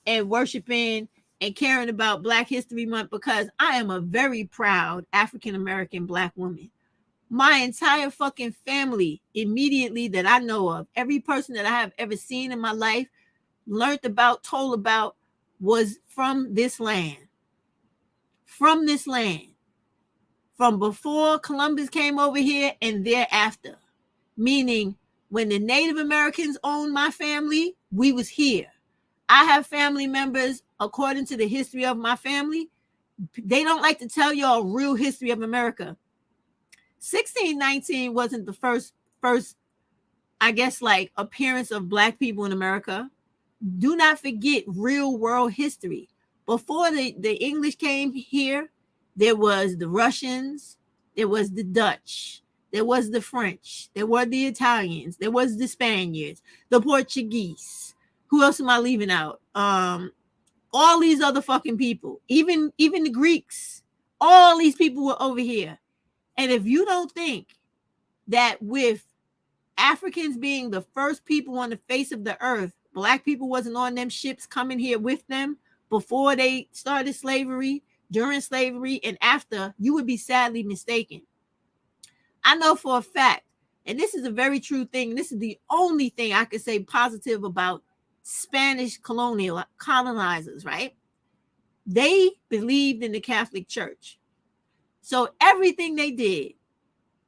and worshiping and caring about Black History Month, because I am a very proud African-American Black woman. My entire fucking family, immediately that I know of, every person that I have ever seen in my life, learned about, told about, was from this land. From this land. From before Columbus came over here and thereafter. Meaning, when the Native Americans owned my family, we was here. I have family members, according to the history of my family, they don't like to tell y'all real history of America. 1619 wasn't the first, I guess, like appearance of Black people in America. Do not forget real world history. Before the English came here, there was the Russians, there was the Dutch, there was the French, there were the Italians, there was the Spaniards, the Portuguese. Who else am I leaving out? All these other fucking people, even the Greeks, all these people were over here. And if you don't think that with Africans being the first people on the face of the earth, Black people wasn't on them ships coming here with them before they started slavery, during slavery, and after, you would be sadly mistaken. I know for a fact, and this is a very true thing, this is the only thing I could say positive about Spanish colonizers, right? They believed in the Catholic Church. So everything they did,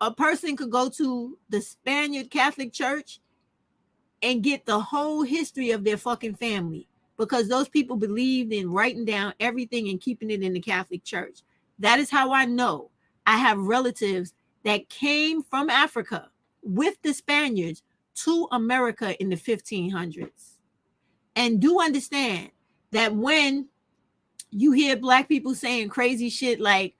a person could go to the Spaniard Catholic Church and get the whole history of their fucking family, because those people believed in writing down everything and keeping it in the Catholic Church. That is how I know I have relatives that came from Africa with the Spaniards to America in the 1500s. And do understand that when you hear Black people saying crazy shit like,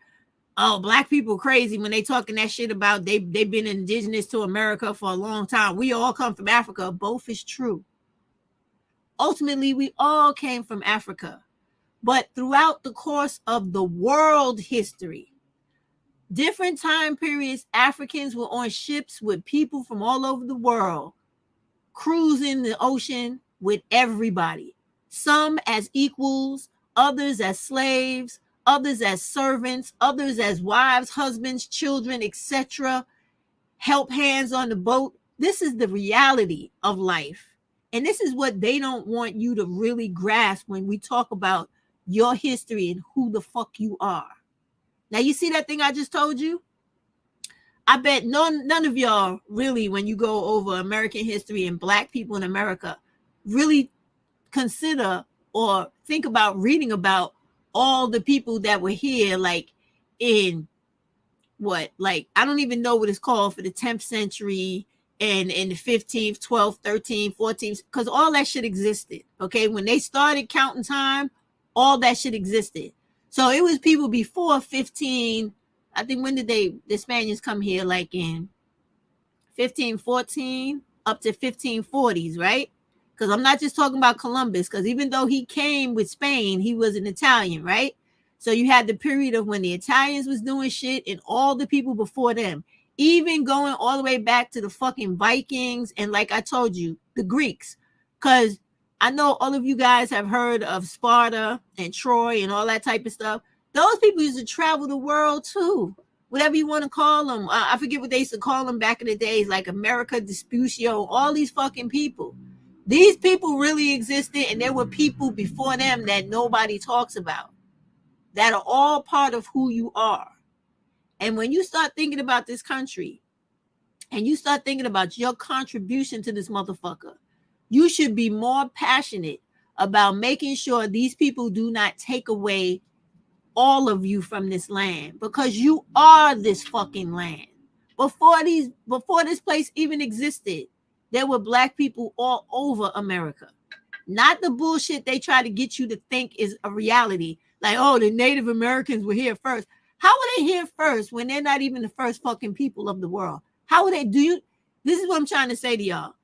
oh, Black people crazy when they talking that shit about they've been indigenous to America for a long time. We all come from Africa. Both is true. Ultimately, we all came from Africa. But throughout the course of the world history, different time periods, Africans were on ships with people from all over the world. cruising the ocean with everybody, some as equals, others as slaves, others as servants, others as wives, husbands, children, etc. Help hands on the boat. This is the reality of life. And this is what they don't want you to really grasp when we talk about your history and who the fuck you are. Now, you see that thing I just told you? I bet none of y'all really, when you go over American history and black people in America, really consider or think about reading about all the people that were here, like in what, like, I don't even know what it's called for the 10th century and in the 15th, 12th, 13th, 14th, because all that shit existed. Okay. When they started counting time, all that shit existed. So it was people before 15. I think when did the Spaniards come here? Like in 1514 up to 1540s, right? Because I'm not just talking about Columbus, because even though he came with Spain, he was an Italian, right? So you had the period of when the Italians was doing shit and all the people before them, even going all the way back to the fucking Vikings and, like I told you, the Greeks. Because I know all of you guys have heard of Sparta and Troy and all that type of stuff. Those people used to travel the world too, whatever you want to call them. I forget what they used to call them back in the days, like America Vespuccio, all these fucking people. These people really existed, and there were people before them that nobody talks about, that are all part of who you are. And when you start thinking about this country and you start thinking about your contribution to this motherfucker, you should be more passionate about making sure these people do not take away all of you from this land, because you are this fucking land. Before this place even existed, there were black people all over America. Not the bullshit they try to get you to think is a reality. Like, oh, the Native Americans were here first. How were they here first when they're not even the first fucking people of the world? How would they do you? This is what I'm trying to say to y'all.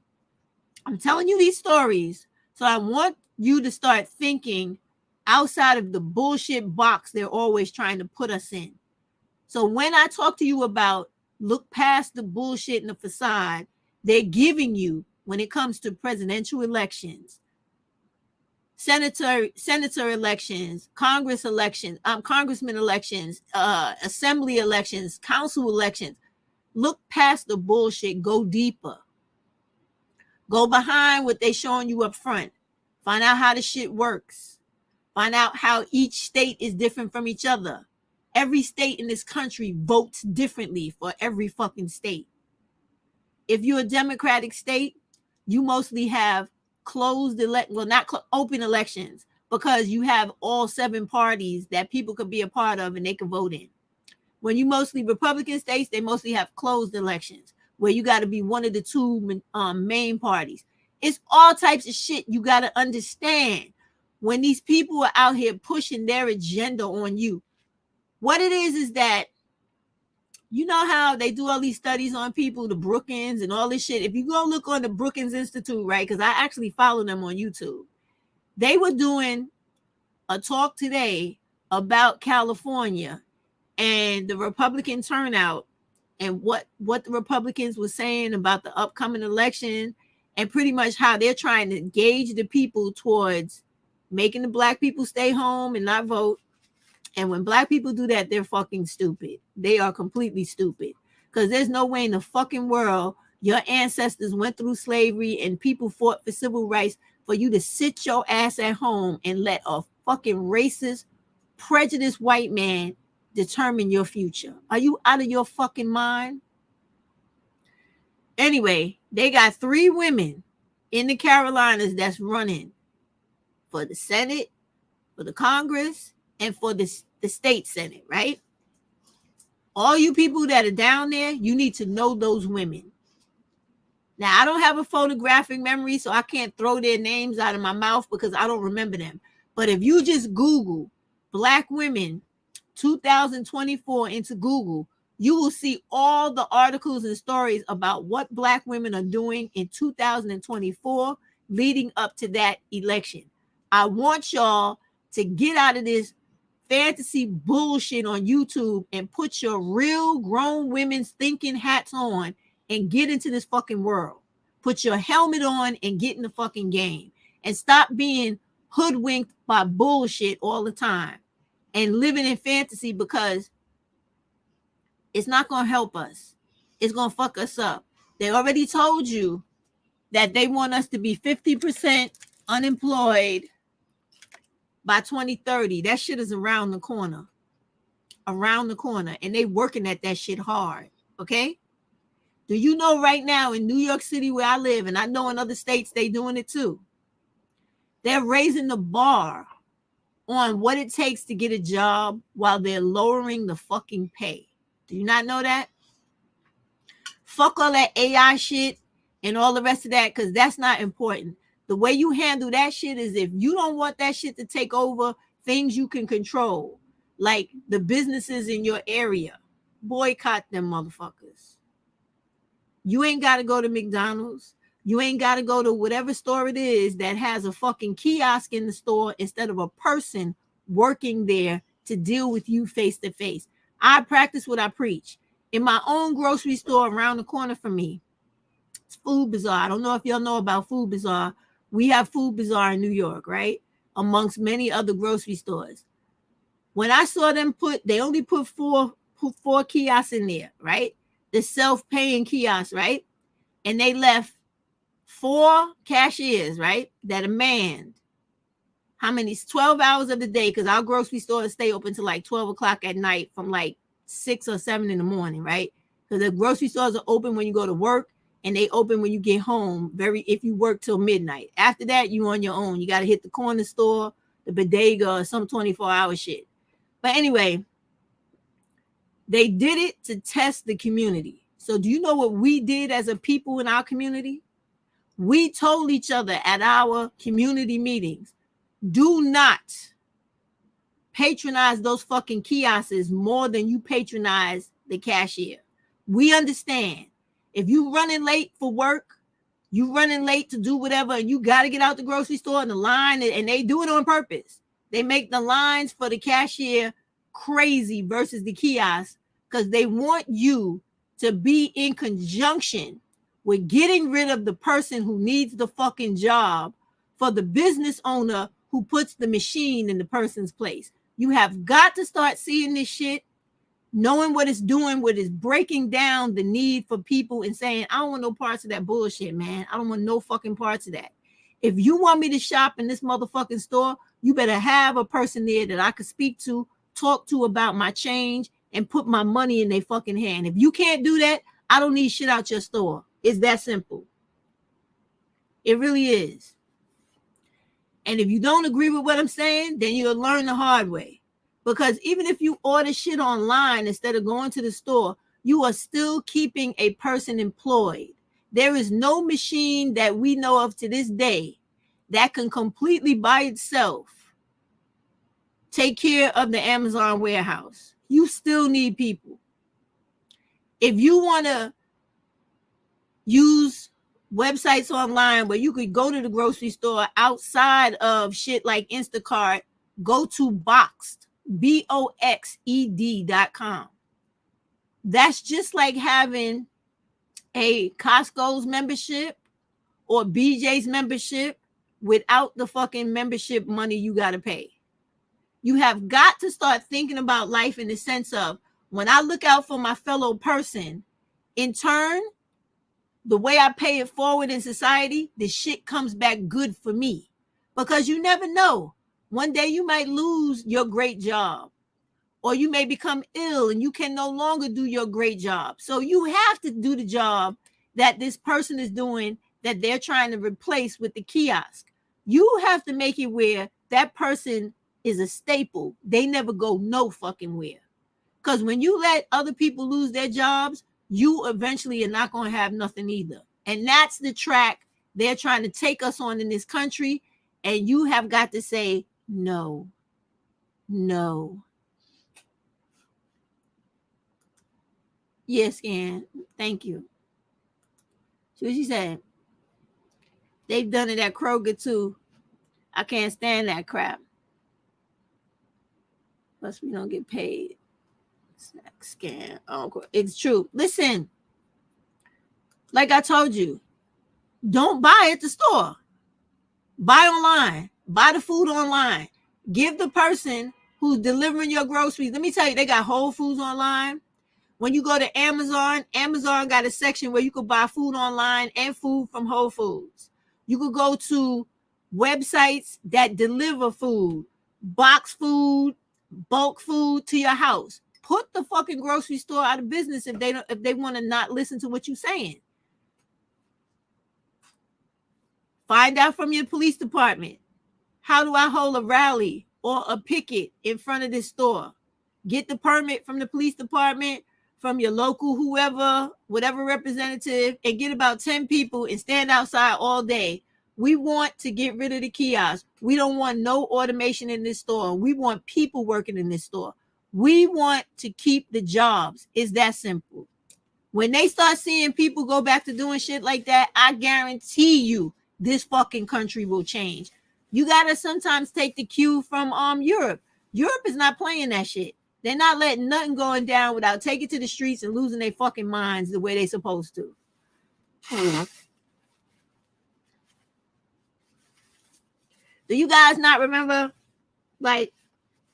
I'm telling you these stories, so I want you to start thinking outside of the bullshit box they're always trying to put us in. So when I talk to you about look past the bullshit and the facade, they're giving you when it comes to presidential elections, senator elections, congressman elections, assembly elections, council elections. Look past the bullshit, go deeper. Go behind what they showing you up front. Find out how the shit works. Find out how each state is different from each other. Every state in this country votes differently for every fucking state. If you're a Democratic state, you mostly have open elections, because you have all 7 parties that people could be a part of and they can vote in. When you mostly Republican states, they mostly have closed elections where you got to be one of the 2 main parties. It's all types of shit you got to understand when these people are out here pushing their agenda on you. What it is that, you know how they do all these studies on people, the Brookings and all this shit. If you go look on the Brookings Institute, right, because I actually follow them on YouTube, they were doing a talk today about California and the Republican turnout and what the Republicans were saying about the upcoming election, and pretty much how they're trying to gauge the people towards making the black people stay home and not vote. And when black people do that, they're fucking stupid. They are completely stupid, because there's no way in the fucking world your ancestors went through slavery and people fought for civil rights for you to sit your ass at home and let a fucking racist, prejudiced white man determine your future. Are you out of your fucking mind? Anyway, they got 3 women in the Carolinas that's running for the Senate, for the Congress, and for the state Senate, right? All you people that are down there, you need to know those women. Now, I don't have a photographic memory, so I can't throw their names out of my mouth because I don't remember them. But if you just Google black women 2024 into Google, you will see all the articles and stories about what black women are doing in 2024 leading up to that election. I want y'all to get out of this fantasy bullshit on YouTube and put your real grown women's thinking hats on and get into this fucking world. Put your helmet on and get in the fucking game. And stop being hoodwinked by bullshit all the time and living in fantasy, because it's not going to help us. It's going to fuck us up. They already told you that they want us to be 50% unemployed by 2030. That shit is around the corner. Around the corner. And they working at that shit hard. Okay? Do you know right now in New York City where I live, and I know in other states they doing it too, they're raising the bar on what it takes to get a job while they're lowering the fucking pay. Do you not know that? Fuck all that AI shit and all the rest of that, because that's not important. The way you handle that shit is, if you don't want that shit to take over things you can control, like the businesses in your area, boycott them motherfuckers. You ain't got to go to McDonald's. You ain't got to go to whatever store it is that has a fucking kiosk in the store instead of a person working there to deal with you face to face. I practice what I preach. In my own grocery store around the corner from me, it's Food Bazaar. I don't know if y'all know about Food Bazaar. We have Food Bazaar in New York, right? Amongst many other grocery stores. When I saw them they only put four kiosks in there, right? The self-paying kiosks, right? And they left 4 cashiers, right? That are manned. How many? 12 hours of the day, because our grocery stores stay open till like 12 o'clock at night from like 6 or 7 in the morning, right? Because the grocery stores are open when you go to work, and they open when you get home, if you work till midnight. After that, you on your own. You got to hit the corner store, the bodega, or some 24-hour shit. But anyway, they did it to test the community. So do you know what we did as a people in our community? We told each other at our community meetings, do not patronize those fucking kiosks more than you patronize the cashier. We understand. If you running late for work, you running late to do whatever, and you got to get out the grocery store in the line, and they do it on purpose. They make the lines for the cashier crazy versus the kiosk, because they want you to be in conjunction with getting rid of the person who needs the fucking job for the business owner who puts the machine in the person's place. You have got to start seeing this shit, knowing what it's doing, what it's breaking down the need for people, and saying, I don't want no parts of that bullshit, man. I don't want no fucking parts of that. If you want me to shop in this motherfucking store, you better have a person there that I could speak to, talk to about my change, and put my money in their fucking hand. If you can't do that, I don't need shit out your store. It's that simple. It really is. And if you don't agree with what I'm saying, then you'll learn the hard way. Because even if you order shit online instead of going to the store, you are still keeping a person employed. There is no machine that we know of to this day that can completely by itself take care of the Amazon warehouse. You still need people. If you want to use websites online where you could go to the grocery store outside of shit like Instacart, go to Boxed, BOXED.com. That's just like having a Costco's membership or BJ's membership without the fucking membership money you got to pay. You have got to start thinking about life in the sense of, when I look out for my fellow person, in turn, the way I pay it forward in society, the shit comes back good for me. Because you never know. One day you might lose your great job, or you may become ill and you can no longer do your great job. So you have to do the job that this person is doing that they're trying to replace with the kiosk. You have to make it where that person is a staple. They never go no fucking where. Because when you let other people lose their jobs, you eventually are not going to have nothing either. And that's the track they're trying to take us on in this country. And you have got to say, no, no. Yes, Ann. Thank you. See what she said? They've done it at Kroger too. I can't stand that crap. Plus, we don't get paid. Scan. Oh, it's true. Listen, like I told you, Don't buy at the store. Buy online. Buy the food online. Give the person who's delivering your groceries. Let me tell you, they got Whole Foods online. When you go to Amazon, Amazon got a section where you could buy food online and food from Whole Foods. You could go to websites that deliver food, box food, bulk food to your house. Put the fucking grocery store out of business if they want to not listen to what you're saying. Find out from your police department. How do I hold a rally or a picket in front of this store? Get the permit from the police department, from your local whoever, whatever representative, and get about 10 people and stand outside all day. We want to get rid of the kiosks. We don't want no automation in this store. We want people working in this store. We want to keep the jobs. It's that simple. When they start seeing people go back to doing shit like that, I guarantee you this fucking country will change. You gotta sometimes take the cue from Europe. Europe is not playing that shit. They're not letting nothing going down without taking to the streets and losing their fucking minds the way they're supposed to. Do you guys not remember? Like,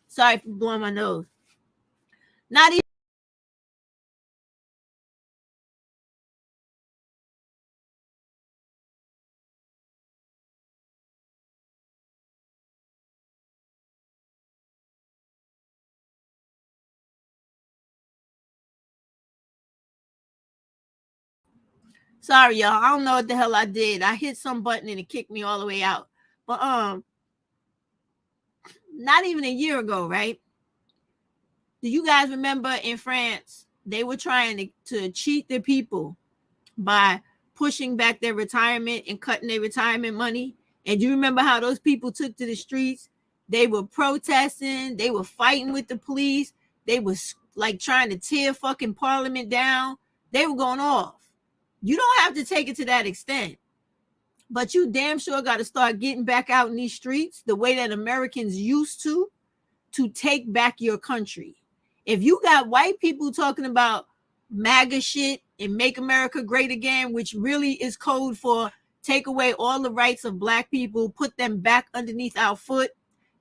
sorry for blowing my nose. Not even. Sorry, y'all. I don't know what the hell I did. I hit some button and it kicked me all the way out. But not even a year ago, right? Do you guys remember in France, they were trying to cheat the people by pushing back their retirement and cutting their retirement money? And do you remember how those people took to the streets? They were protesting. They were fighting with the police. They was like trying to tear fucking parliament down. They were going off. You don't have to take it to that extent, but you damn sure got to start getting back out in these streets the way that Americans used to take back your country. If you got white people talking about MAGA shit and make America great again, which really is code for take away all the rights of black people, put them back underneath our foot,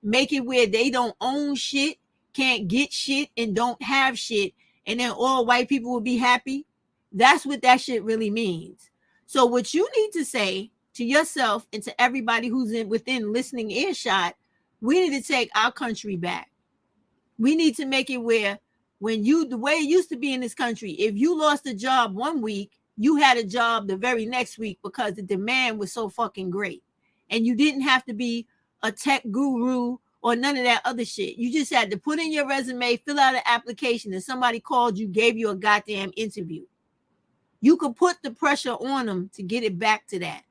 make it where they don't own shit, can't get shit, and don't have shit, and then all white people will be happy. That's what that shit really means. So what you need to say to yourself and to everybody who's within listening earshot, we need to take our country back. We need to make it where the way it used to be in this country, if you lost a job one week, you had a job the very next week because the demand was so fucking great. And you didn't have to be a tech guru or none of that other shit. You just had to put in your resume, fill out an application, and somebody called you, gave you a goddamn interview. You could put the pressure on them to get it back to that.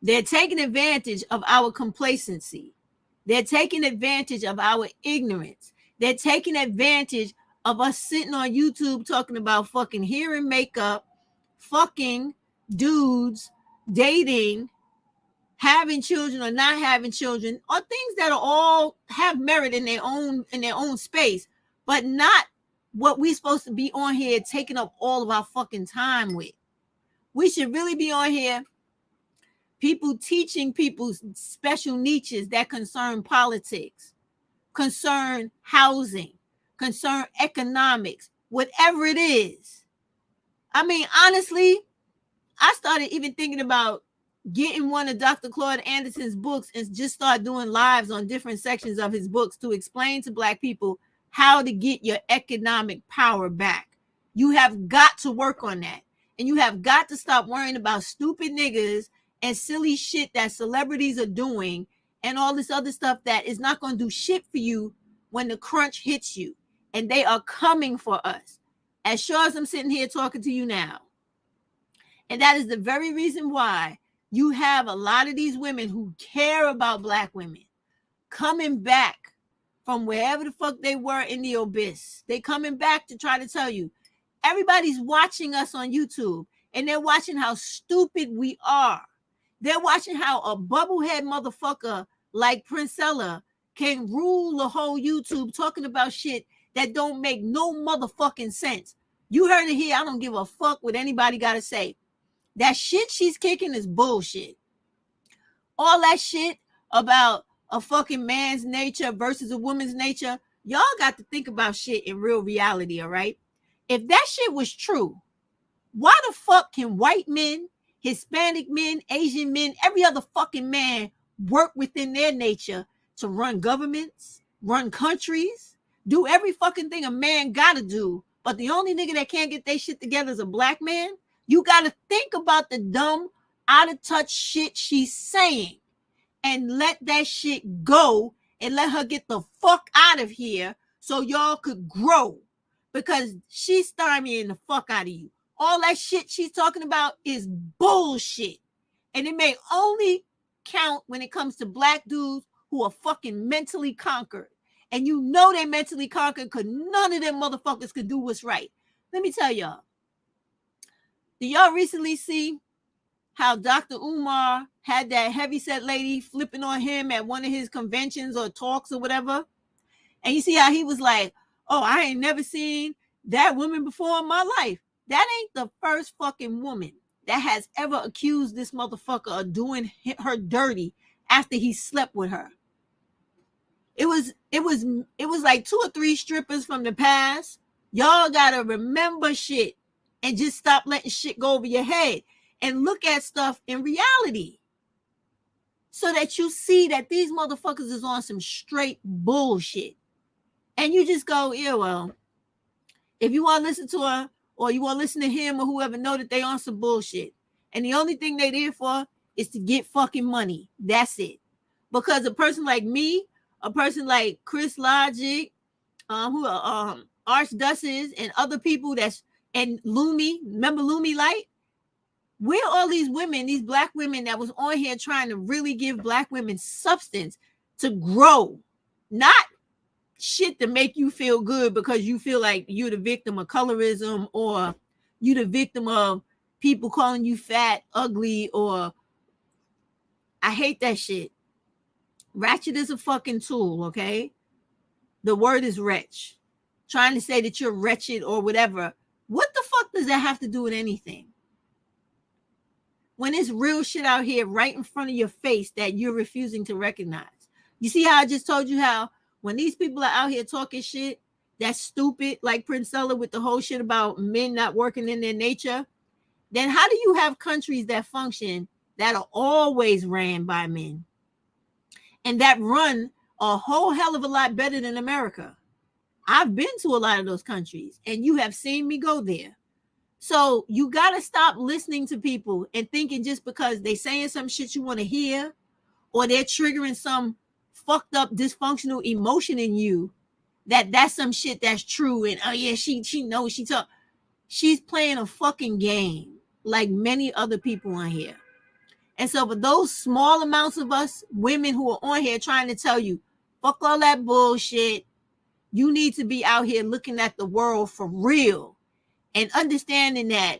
They're taking advantage of our complacency. They're taking advantage of our ignorance. They're taking advantage of us sitting on YouTube talking about fucking hair and makeup, fucking dudes, dating, having children or not having children, or things that are all have merit in their own space, but not what we're supposed to be on here taking up all of our fucking time with. We should really be on here, people teaching people special niches that concern politics, concern housing, concern economics, whatever it is. I mean, honestly, I started even thinking about getting one of Dr. Claude Anderson's books and just start doing lives on different sections of his books to explain to black people how to get your economic power back. You have got to work on that. And you have got to stop worrying about stupid niggas and silly shit that celebrities are doing and all this other stuff that is not going to do shit for you when the crunch hits you. And they are coming for us. As sure as I'm sitting here talking to you now. And that is the very reason why you have a lot of these women who care about black women coming back from wherever the fuck they were in the abyss. They coming back to try to tell you, everybody's watching us on YouTube and they're watching how stupid we are. They're watching how a bubblehead motherfucker like Princella can rule the whole YouTube talking about shit that don't make no motherfucking sense. You heard it here. I don't give a fuck what anybody got to say. That shit she's kicking is bullshit. All that shit about a fucking man's nature versus a woman's nature, y'all got to think about shit in real reality, all right? If that shit was true, why the fuck can white men, Hispanic men, Asian men, every other fucking man work within their nature to run governments, run countries, do every fucking thing a man gotta do, but the only nigga that can't get their shit together is a black man? You gotta think about the dumb, out of touch shit she's saying and let that shit go and let her get the fuck out of here so y'all could grow, because she's stymieing the fuck out of you. All that shit she's talking about is bullshit. And it may only count when it comes to black dudes who are fucking mentally conquered. And you know they're mentally conquered because none of them motherfuckers could do what's right. Let me tell y'all. Did y'all recently see how Dr. Umar had that heavyset lady flipping on him at one of his conventions or talks or whatever? And you see how he was like, oh, I ain't never seen that woman before in my life. That ain't the first fucking woman that has ever accused this motherfucker of doing her dirty after he slept with her. It was like 2 or 3 strippers from the past. Y'all gotta remember shit and just stop letting shit go over your head and look at stuff in reality so that you see that these motherfuckers is on some straight bullshit. And you just go, yeah, well, if you want to listen to her or you want to listen to him or whoever, know that they on some bullshit. And the only thing they there for is to get fucking money. That's it. Because a person like me, a person like Chris Logic, who Archduchess and other people and Lumi, remember Lumi Light? Where all these women, these black women that was on here trying to really give black women substance to grow, not shit to make you feel good because you feel like you're the victim of colorism or you the victim of people calling you fat, ugly, or I hate that shit. Ratchet is a fucking tool, okay? The word is wretch. Trying to say that you're wretched or whatever. What the fuck does that have to do with anything? When it's real shit out here right in front of your face that you're refusing to recognize. You see how I just told you how when these people are out here talking shit that's stupid, like Princella with the whole shit about men not working in their nature, then how do you have countries that function that are always ran by men and that run a whole hell of a lot better than America? I've been to a lot of those countries and you have seen me go there. So you got to stop listening to people and thinking just because they saying some shit you want to hear or they're triggering some fucked up dysfunctional emotion in you that's some shit that's true. And oh yeah, she knows she's playing a fucking game like many other people on here. And so for those small amounts of us women who are on here trying to tell you, fuck all that bullshit, you need to be out here looking at the world for real and understanding that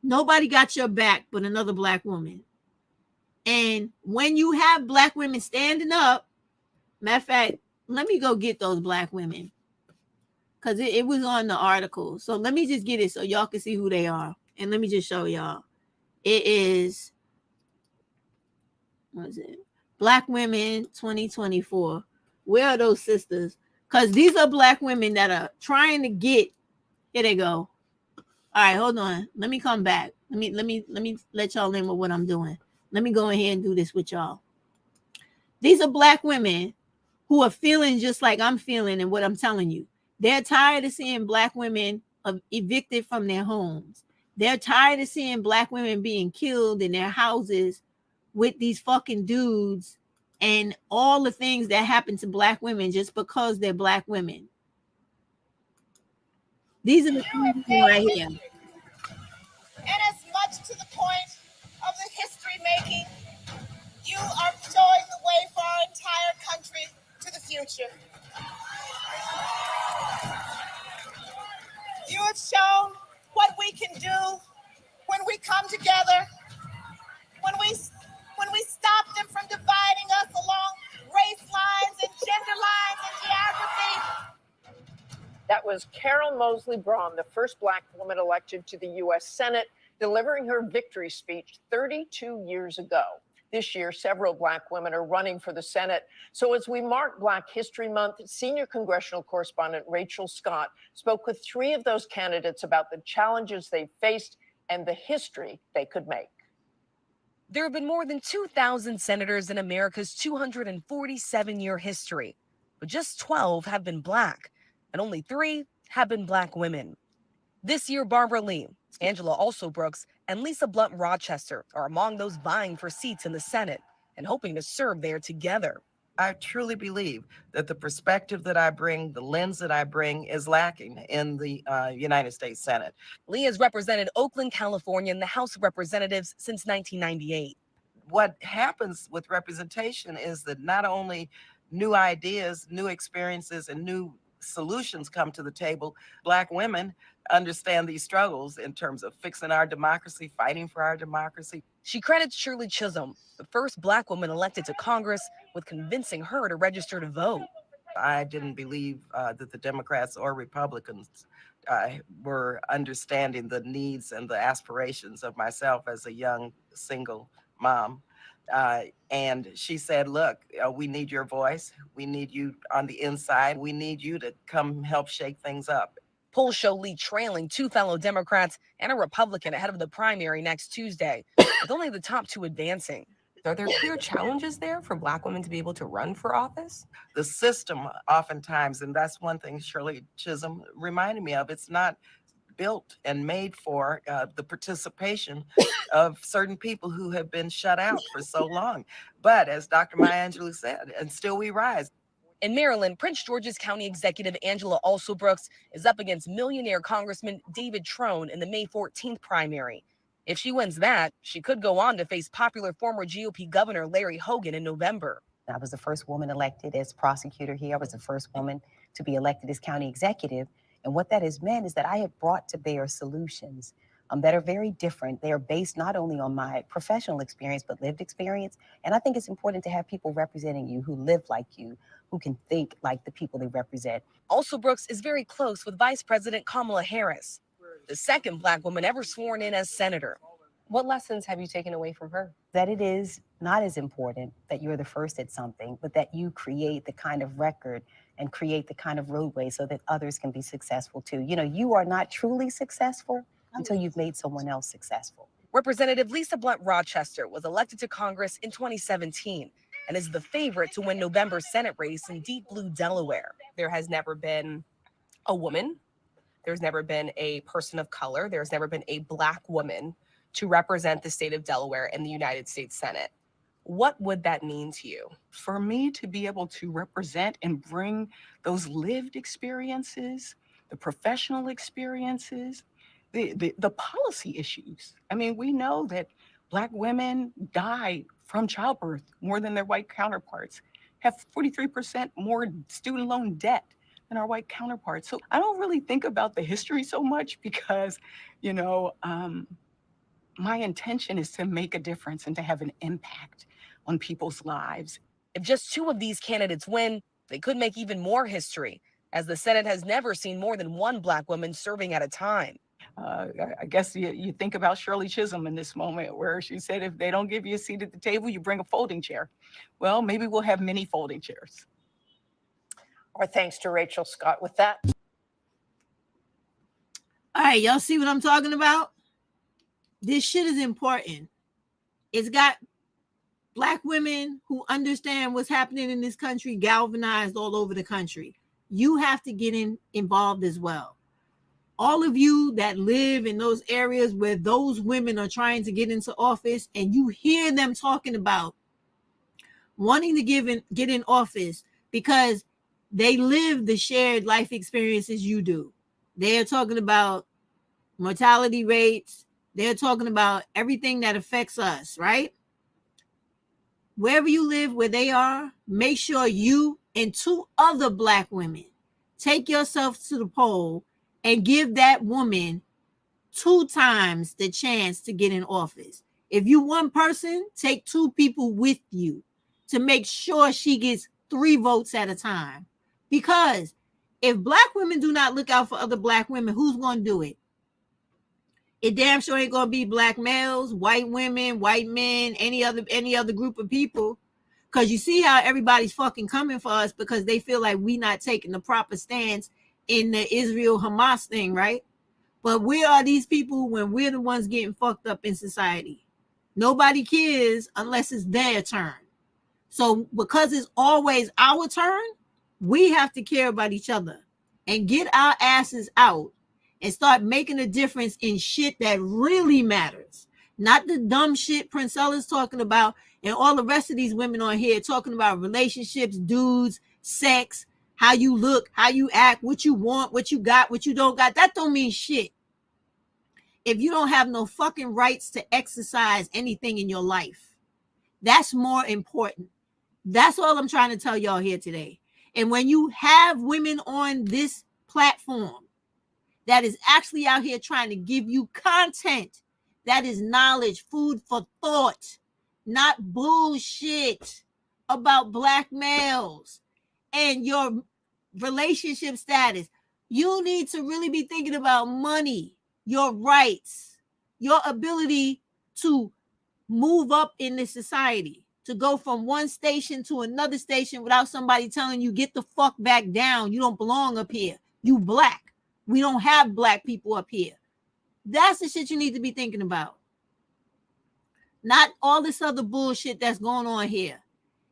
nobody got your back but another black woman. And when you have black women standing up, matter of fact, let me go get those black women because it was on the article. So let me just get it so y'all can see who they are. And let me just show y'all. It is, what is it? Black Women 2024. Where are those sisters? Because these are black women that are trying to get, here they go. All right, hold on. Let me come back. Let me let y'all in with what I'm doing. Let me go ahead and do this with y'all. These are black women who are feeling just like I'm feeling and what I'm telling you. They're tired of seeing black women evicted from their homes. They're tired of seeing black women being killed in their houses with these fucking dudes and all the things that happen to black women just because they're black women. These are the things right here. And as much to the point of the history making, you are showing the way for our entire country to the future. You have shown what we can do when we come together, when we stop them from dividing us along race lines and gender lines and geography. That was Carol Moseley Braun, the first black woman elected to the U.S. Senate. delivering her victory speech 32 years ago. This year, several Black women are running for the Senate. So as we mark Black History Month, senior congressional correspondent Rachel Scott spoke with 3 of those candidates about the challenges they faced and the history they could make. There have been more than 2,000 senators in America's 247-year history, but just 12 have been Black, and only 3 have been Black women. This year, Barbara Lee, Angela Alsobrooks, and Lisa Blunt Rochester are among those vying for seats in the Senate and hoping to serve there together. I truly believe that the perspective that I bring, the lens that I bring, is lacking in the United States Senate. Lee has represented Oakland, California in the House of Representatives since 1998. What happens with representation is that not only new ideas, new experiences, and new solutions come to the table, Black women understand these struggles in terms of fixing our democracy, fighting for our democracy. She credits Shirley Chisholm, the first Black woman elected to Congress, with convincing her to register to vote. I didn't believe that the Democrats or Republicans were understanding the needs and the aspirations of myself as a young single mom. And she said, look, we need your voice. We need you on the inside. We need you to come help shake things up. Polls show Lee trailing 2 fellow Democrats and a Republican ahead of the primary next Tuesday, with only the top 2 advancing. Are there clear challenges there for Black women to be able to run for office? The system oftentimes, and that's one thing Shirley Chisholm reminded me of, it's not built and made for the participation of certain people who have been shut out for so long. But as Dr. Maya Angelou said, and still we rise. In Maryland, Prince George's County Executive Angela Alsobrooks is up against millionaire Congressman David Trone in the May 14th primary. If she wins that, she could go on to face popular former GOP Governor Larry Hogan in November. I was the first woman elected as prosecutor here. I was the first woman to be elected as county executive. And what that has meant is that I have brought to bear solutions that are very different. They are based not only on my professional experience, but lived experience. And I think it's important to have people representing you who live like you, who can think like the people they represent. Alsobrooks is very close with Vice President Kamala Harris, the second Black woman ever sworn in as senator. What lessons have you taken away from her? That it is not as important that you're the first at something, but that you create the kind of record and create the kind of roadway so that others can be successful too. You know, you are not truly successful until you've made someone else successful. Representative Lisa Blunt Rochester was elected to Congress in 2017 and is the favorite to win November's Senate race in deep blue Delaware. There has never been a woman. There's never been a person of color. There's never been a Black woman to represent the state of Delaware in the United States Senate. What would that mean to you? For me to be able to represent and bring those lived experiences, the professional experiences, the policy issues. I mean, we know that Black women die from childbirth more than their white counterparts, have 43% more student loan debt than our white counterparts. So I don't really think about the history so much because, you know, my intention is to make a difference and to have an impact on people's lives. If just 2 of these candidates win, they could make even more history, as the Senate has never seen more than 1 Black woman serving at a time. I guess you think about Shirley Chisholm in this moment where she said, if they don't give you a seat at the table, you bring a folding chair. Well, maybe we'll have many folding chairs. Our thanks to Rachel Scott with that. All right, y'all see what I'm talking about? This shit is important. It's got Black women who understand what's happening in this country galvanized all over the country. You have to get involved as well. All of you that live in those areas where those women are trying to get into office and you hear them talking about wanting to get in office because they live the shared life experiences you do. They're talking about mortality rates. They're talking about everything that affects us, right? Wherever you live, where they are, make sure you and 2 other Black women take yourself to the poll and give that woman 2 times the chance to get in office. If you one person, take 2 people with you to make sure she gets 3 votes at a time. Because if Black women do not look out for other Black women, who's going to do it? It damn sure ain't gonna be black males, white women, white men, any other group of people. Because you see how everybody's fucking coming for us because they feel like we not taking the proper stance in the Israel-Hamas thing, right? But where are these people when we're the ones getting fucked up in society? Nobody cares unless it's their turn. So because it's always our turn, we have to care about each other and get our asses out and start making a difference in shit that really matters. Not the dumb shit Princella's talking about and all the rest of these women on here talking about relationships, dudes, sex, how you look, how you act, what you want, what you got, what you don't got. That don't mean shit if you don't have no fucking rights to exercise anything in your life. That's more important. That's all I'm trying to tell y'all here today. And when you have women on this platform that is actually out here trying to give you content that is knowledge, food for thought, not bullshit about black males and your relationship status, you need to really be thinking about money, your rights, your ability to move up in this society, to go from one station to another station without somebody telling you, get the fuck back down. You don't belong up here. You black. We don't have black people up here. That's the shit you need to be thinking about. Not all this other bullshit that's going on here.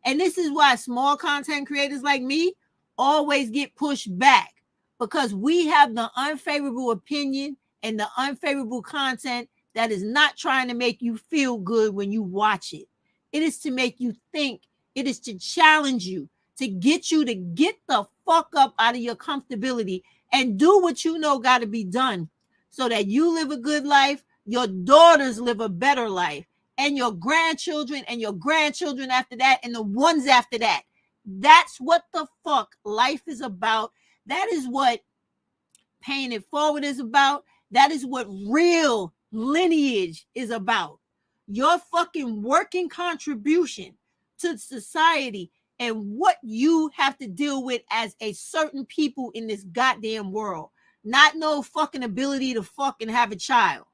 And this is why small content creators like me always get pushed back, because we have the unfavorable opinion and the unfavorable content that is not trying to make you feel good when you watch it. It is to make you think. It is to challenge you, to get the fuck up out of your comfortability and do what you know got to be done so that you live a good life, your daughters live a better life, and your grandchildren after that, and the ones after that. That's what the fuck life is about. That is what paying it forward is about. That is what real lineage is about. Your fucking working contribution to society and what you have to deal with as a certain people in this goddamn world. Not no fucking ability to fucking have a child.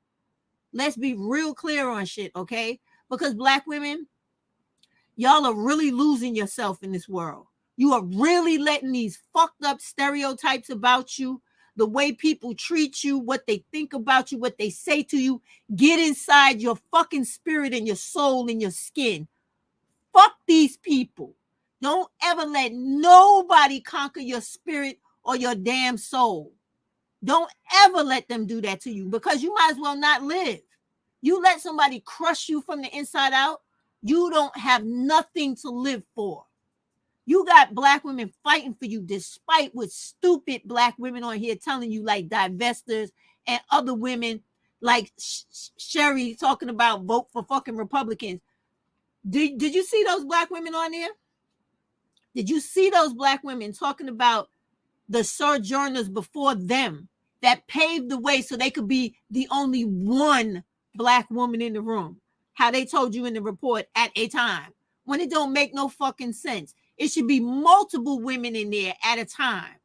Let's be real clear on shit, okay? Because black women, y'all are really losing yourself in this world. You are really letting these fucked up stereotypes about you, the way people treat you, what they think about you, what they say to you, get inside your fucking spirit and your soul and your skin. Fuck these people. Don't ever let nobody conquer your spirit or your damn soul. Don't ever let them do that to you, because you might as well not live. You let somebody crush you from the inside out, you don't have nothing to live for. You got black women fighting for you despite what stupid black women on here telling you, like divestors and other women like Sherry talking about vote for fucking Republicans. Did you see those black women on there? Did you see those black women talking about the sojourners before them that paved the way so they could be the only one black woman in the room? How they told you in the report at a time, when it don't make no fucking sense. It should be multiple women in there at a time,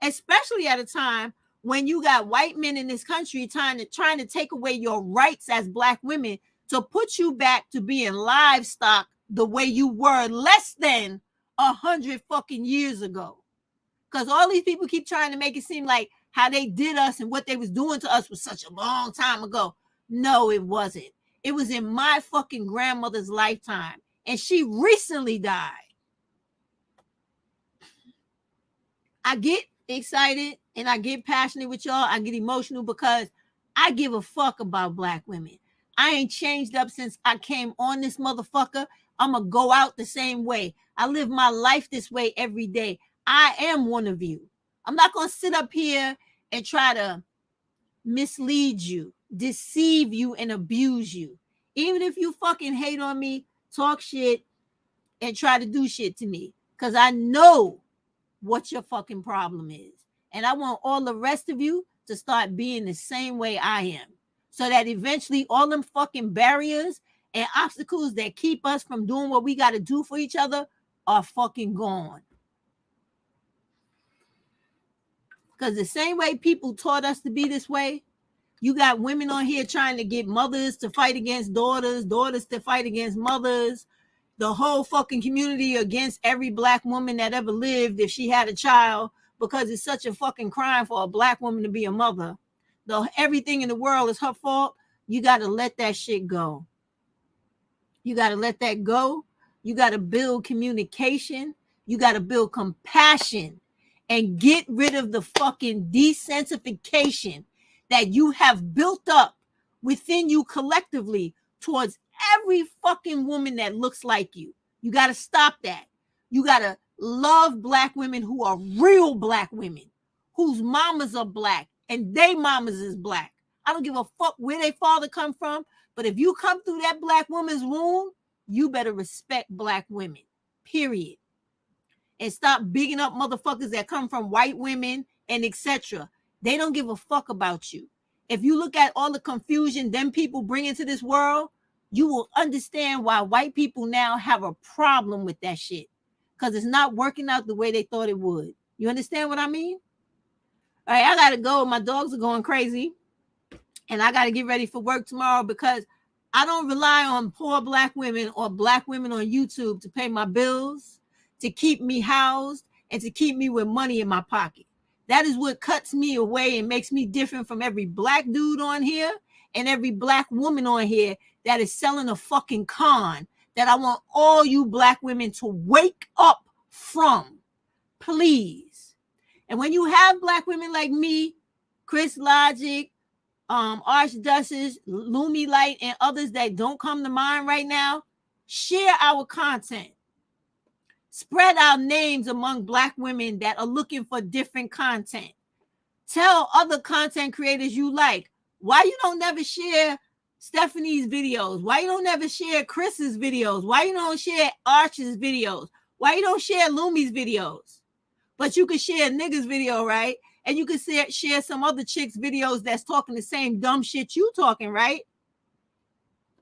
especially at a time when you got white men in this country trying to take away your rights as black women to put you back to being livestock the way you were less than 100 fucking years ago. Because all these people keep trying to make it seem like how they did us and what they was doing to us was such a long time ago. No, it wasn't. It was in my fucking grandmother's lifetime, and she recently died. I get excited and I get passionate with y'all. I get emotional because I give a fuck about black women. I ain't changed up since I came on this motherfucker. I'm going to go out the same way. I live my life this way every day. I am one of you. I'm not going to sit up here and try to mislead you, deceive you, and abuse you. Even if you fucking hate on me, talk shit, and try to do shit to me. Because I know what your fucking problem is. And I want all the rest of you to start being the same way I am. So that eventually all them fucking barriers and obstacles that keep us from doing what we got to do for each other are fucking gone. Because the same way people taught us to be this way, You got women on here trying to get mothers to fight against daughters, daughters to fight against mothers, the whole fucking community against every black woman that ever lived if she had a child, because it's such a fucking crime for a black woman to be a mother. Everything in the world is her fault. You got to let that shit go. You got to let that go. You got to build communication. You got to build compassion and get rid of the fucking desensitification that you have built up within you collectively towards every fucking woman that looks like you. You got to stop that. You got to love black women who are real black women, whose mamas are black and they mamas is black. I don't give a fuck where their father come from, but if you come through that black woman's womb, you better respect black women, period. And stop bigging up motherfuckers that come from white women and etc. They don't give a fuck about you. If you look at all the confusion them people bring into this world, you will understand why white people now have a problem with that shit. Because it's not working out the way they thought it would. You understand what I mean? All right, I got to go. My dogs are going crazy. And I got to get ready for work tomorrow because I don't rely on poor black women or black women on YouTube to pay my bills, to keep me housed, and to keep me with money in my pocket. That is what cuts me away and makes me different from every black dude on here and every black woman on here that is selling a fucking con that I want all you black women to wake up from, please. And when you have black women like me, Chris Logic, Archduchess, Lumi Light, and others that don't come to mind right now, share our content. Spread our names among black women that are looking for different content. Tell other content creators you like. Why you don't never share Stephanie's videos? Why you don't never share Chris's videos? Why you don't share Arch's videos? Why you don't share Lumi's videos? But you can share a nigga's video, right? And you can share some other chicks' videos that's talking the same dumb shit you talking, right?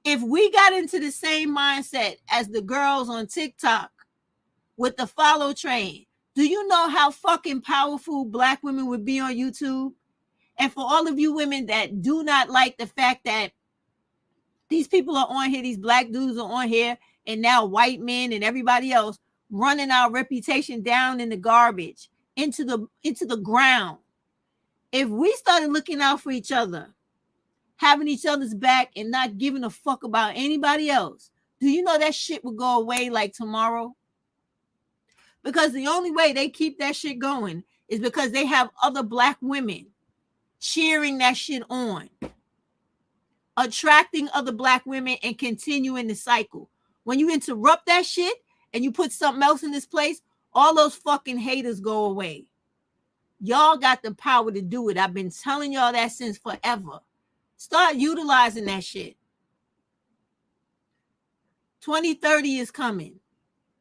If we got into the same mindset as the girls on TikTok with the follow train, do you know how fucking powerful black women would be on YouTube? And for all of you women that do not like the fact that these people are on here, these black dudes are on here, and now white men and everybody else running our reputation down in the garbage, into the ground. If we started looking out for each other, having each other's back, and not giving a fuck about anybody else, do you know that shit would go away like tomorrow? Because the only way they keep that shit going is because they have other black women cheering that shit on, attracting other black women and continuing the cycle. When you interrupt that shit and you put something else in this place, all those fucking haters go away. Y'all got the power to do it. I've been telling y'all that since forever. Start utilizing that shit. 2030 is coming.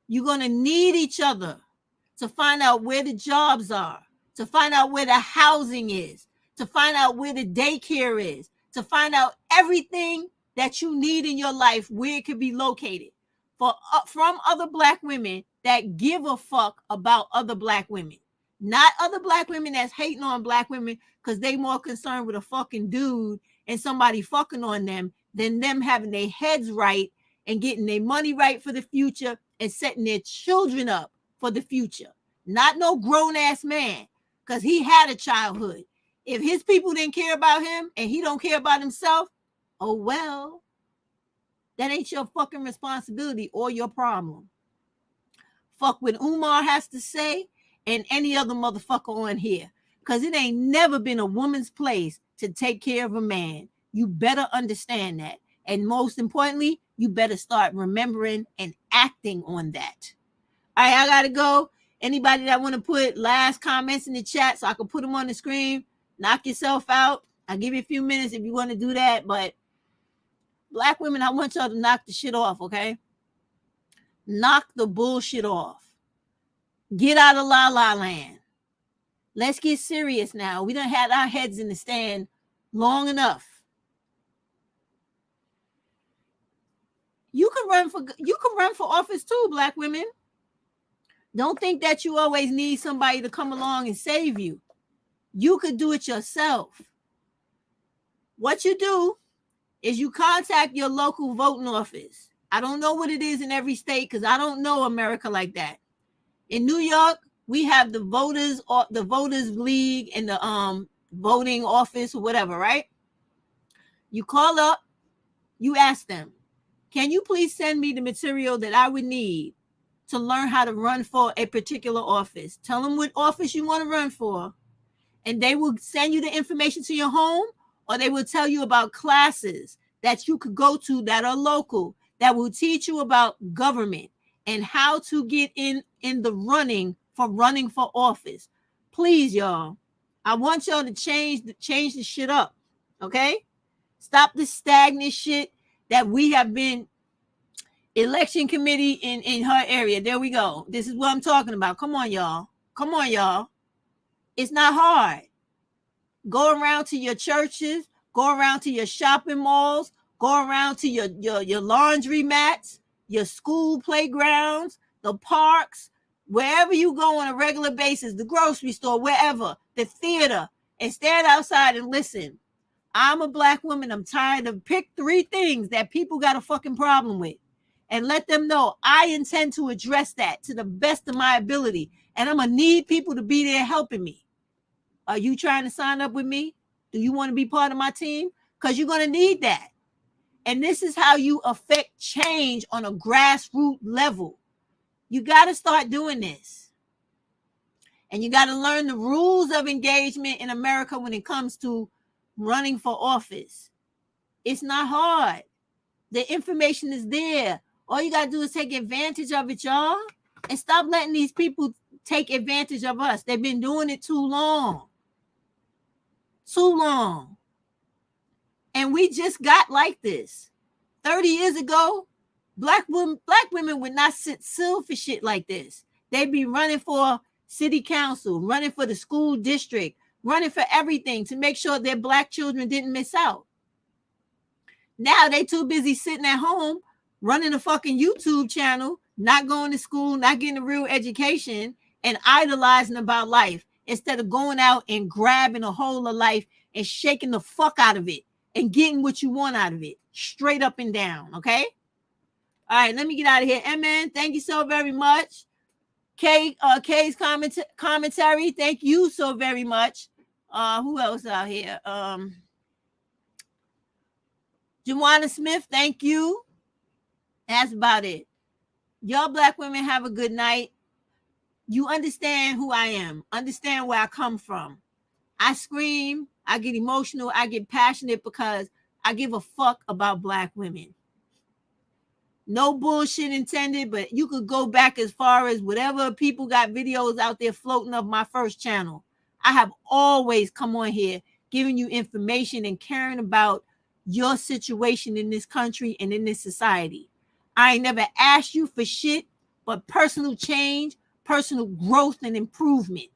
You're going to need each other to find out where the jobs are, to find out where the housing is, to find out where the daycare is, to find out everything that you need in your life, where it could be located from other black women that give a fuck about other black women. Not other black women that's hating on black women because they more concerned with a fucking dude and somebody fucking on them than them having their heads right and getting their money right for the future and setting their children up for the future. Not no grown-ass man, because he had a childhood. If his people didn't care about him and he don't care about himself, oh well, that ain't your fucking responsibility or your problem. Fuck what Umar has to say and any other motherfucker on here, because it ain't never been a woman's place to take care of a man. You better understand that. And most importantly, you better start remembering and acting on that. All right, I gotta go. Anybody that want to put last comments in the chat so I can put them on the screen, knock yourself out. I'll give you a few minutes if you want to do that. But black women, I want y'all to knock the shit off, okay? Knock the bullshit off. Get out of la la land. Let's get serious now. We done had our heads in the stand long enough. You can run for office too, black women. Don't think that you always need somebody to come along and save you. You could do it yourself. What you do is you contact your local voting office. I don't know what it is in every state because I don't know America like that. In New York, we have the voters league and the voting office or whatever, right? You call up, you ask them, can you please send me the material that I would need to learn how to run for a particular office? Tell them what office you want to run for, and they will send you the information to your home, or they will tell you about classes that you could go to that are local that will teach you about government and how to get in the running for office. Please, y'all, I want y'all to change the shit up, okay? Stop the stagnant shit that we have been. Election committee in her area. There we go. This is what I'm talking about. Come on, y'all. Come on, y'all. It's not hard. Go around to your churches, go around to your shopping malls, go around to your laundry mats, your school playgrounds, the parks, wherever you go on a regular basis, the grocery store, wherever, the theater, and stand outside and listen. I'm a black woman. I'm tired of pick 3 things that people got a fucking problem with. And let them know I intend to address that to the best of my ability. And I'm going to need people to be there helping me. Are you trying to sign up with me? Do you want to be part of my team? Because you're going to need that. And this is how you affect change on a grassroots level. You got to start doing this. And you got to learn the rules of engagement in America when it comes to running for office. It's not hard. The information is there. All you got to do is take advantage of it, y'all. And stop letting these people take advantage of us. They've been doing it too long. Too long. And we just got like this. 30 years ago, black women would not sit still for shit like this. They'd be running for city council, running for the school district, running for everything to make sure their black children didn't miss out. Now they too busy sitting at home, running a fucking YouTube channel, not going to school, not getting a real education, and idolizing about life instead of going out and grabbing a whole of life and shaking the fuck out of it and getting what you want out of it, straight up and down, okay? All right, let me get out of here. Amen. Thank you so very much. Kay's commentary, thank you so very much. Who else out here? Juwana Smith, thank you. That's about it. Y'all black women have a good night. You understand who I am. Understand where I come from. I scream. I get emotional. I get passionate because I give a fuck about black women. No bullshit intended, but you could go back as far as whatever people got videos out there floating of my first channel. I have always come on here giving you information and caring about your situation in this country and in this society. I ain't never asked you for shit but personal change, personal growth, and improvement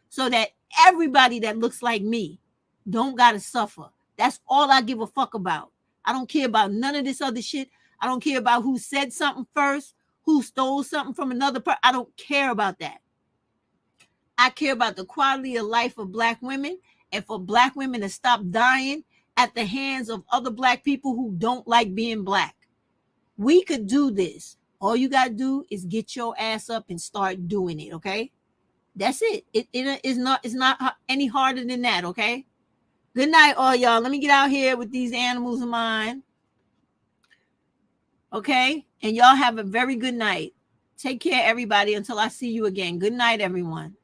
so that everybody that looks like me don't gotta suffer. That's all I give a fuck about. I don't care about none of this other shit. I don't care about who said something first, who stole something from another person. I don't care about that. I care about the quality of life of black women and for black women to stop dying at the hands of other black people who don't like being black. We could do this. All you got to do is get your ass up and start doing it, okay? That's it. It's not any harder than that, okay? Good night, all y'all. Let me get out here with these animals of mine. Okay? And y'all have a very good night. Take care, everybody, until I see you again. Good night, everyone.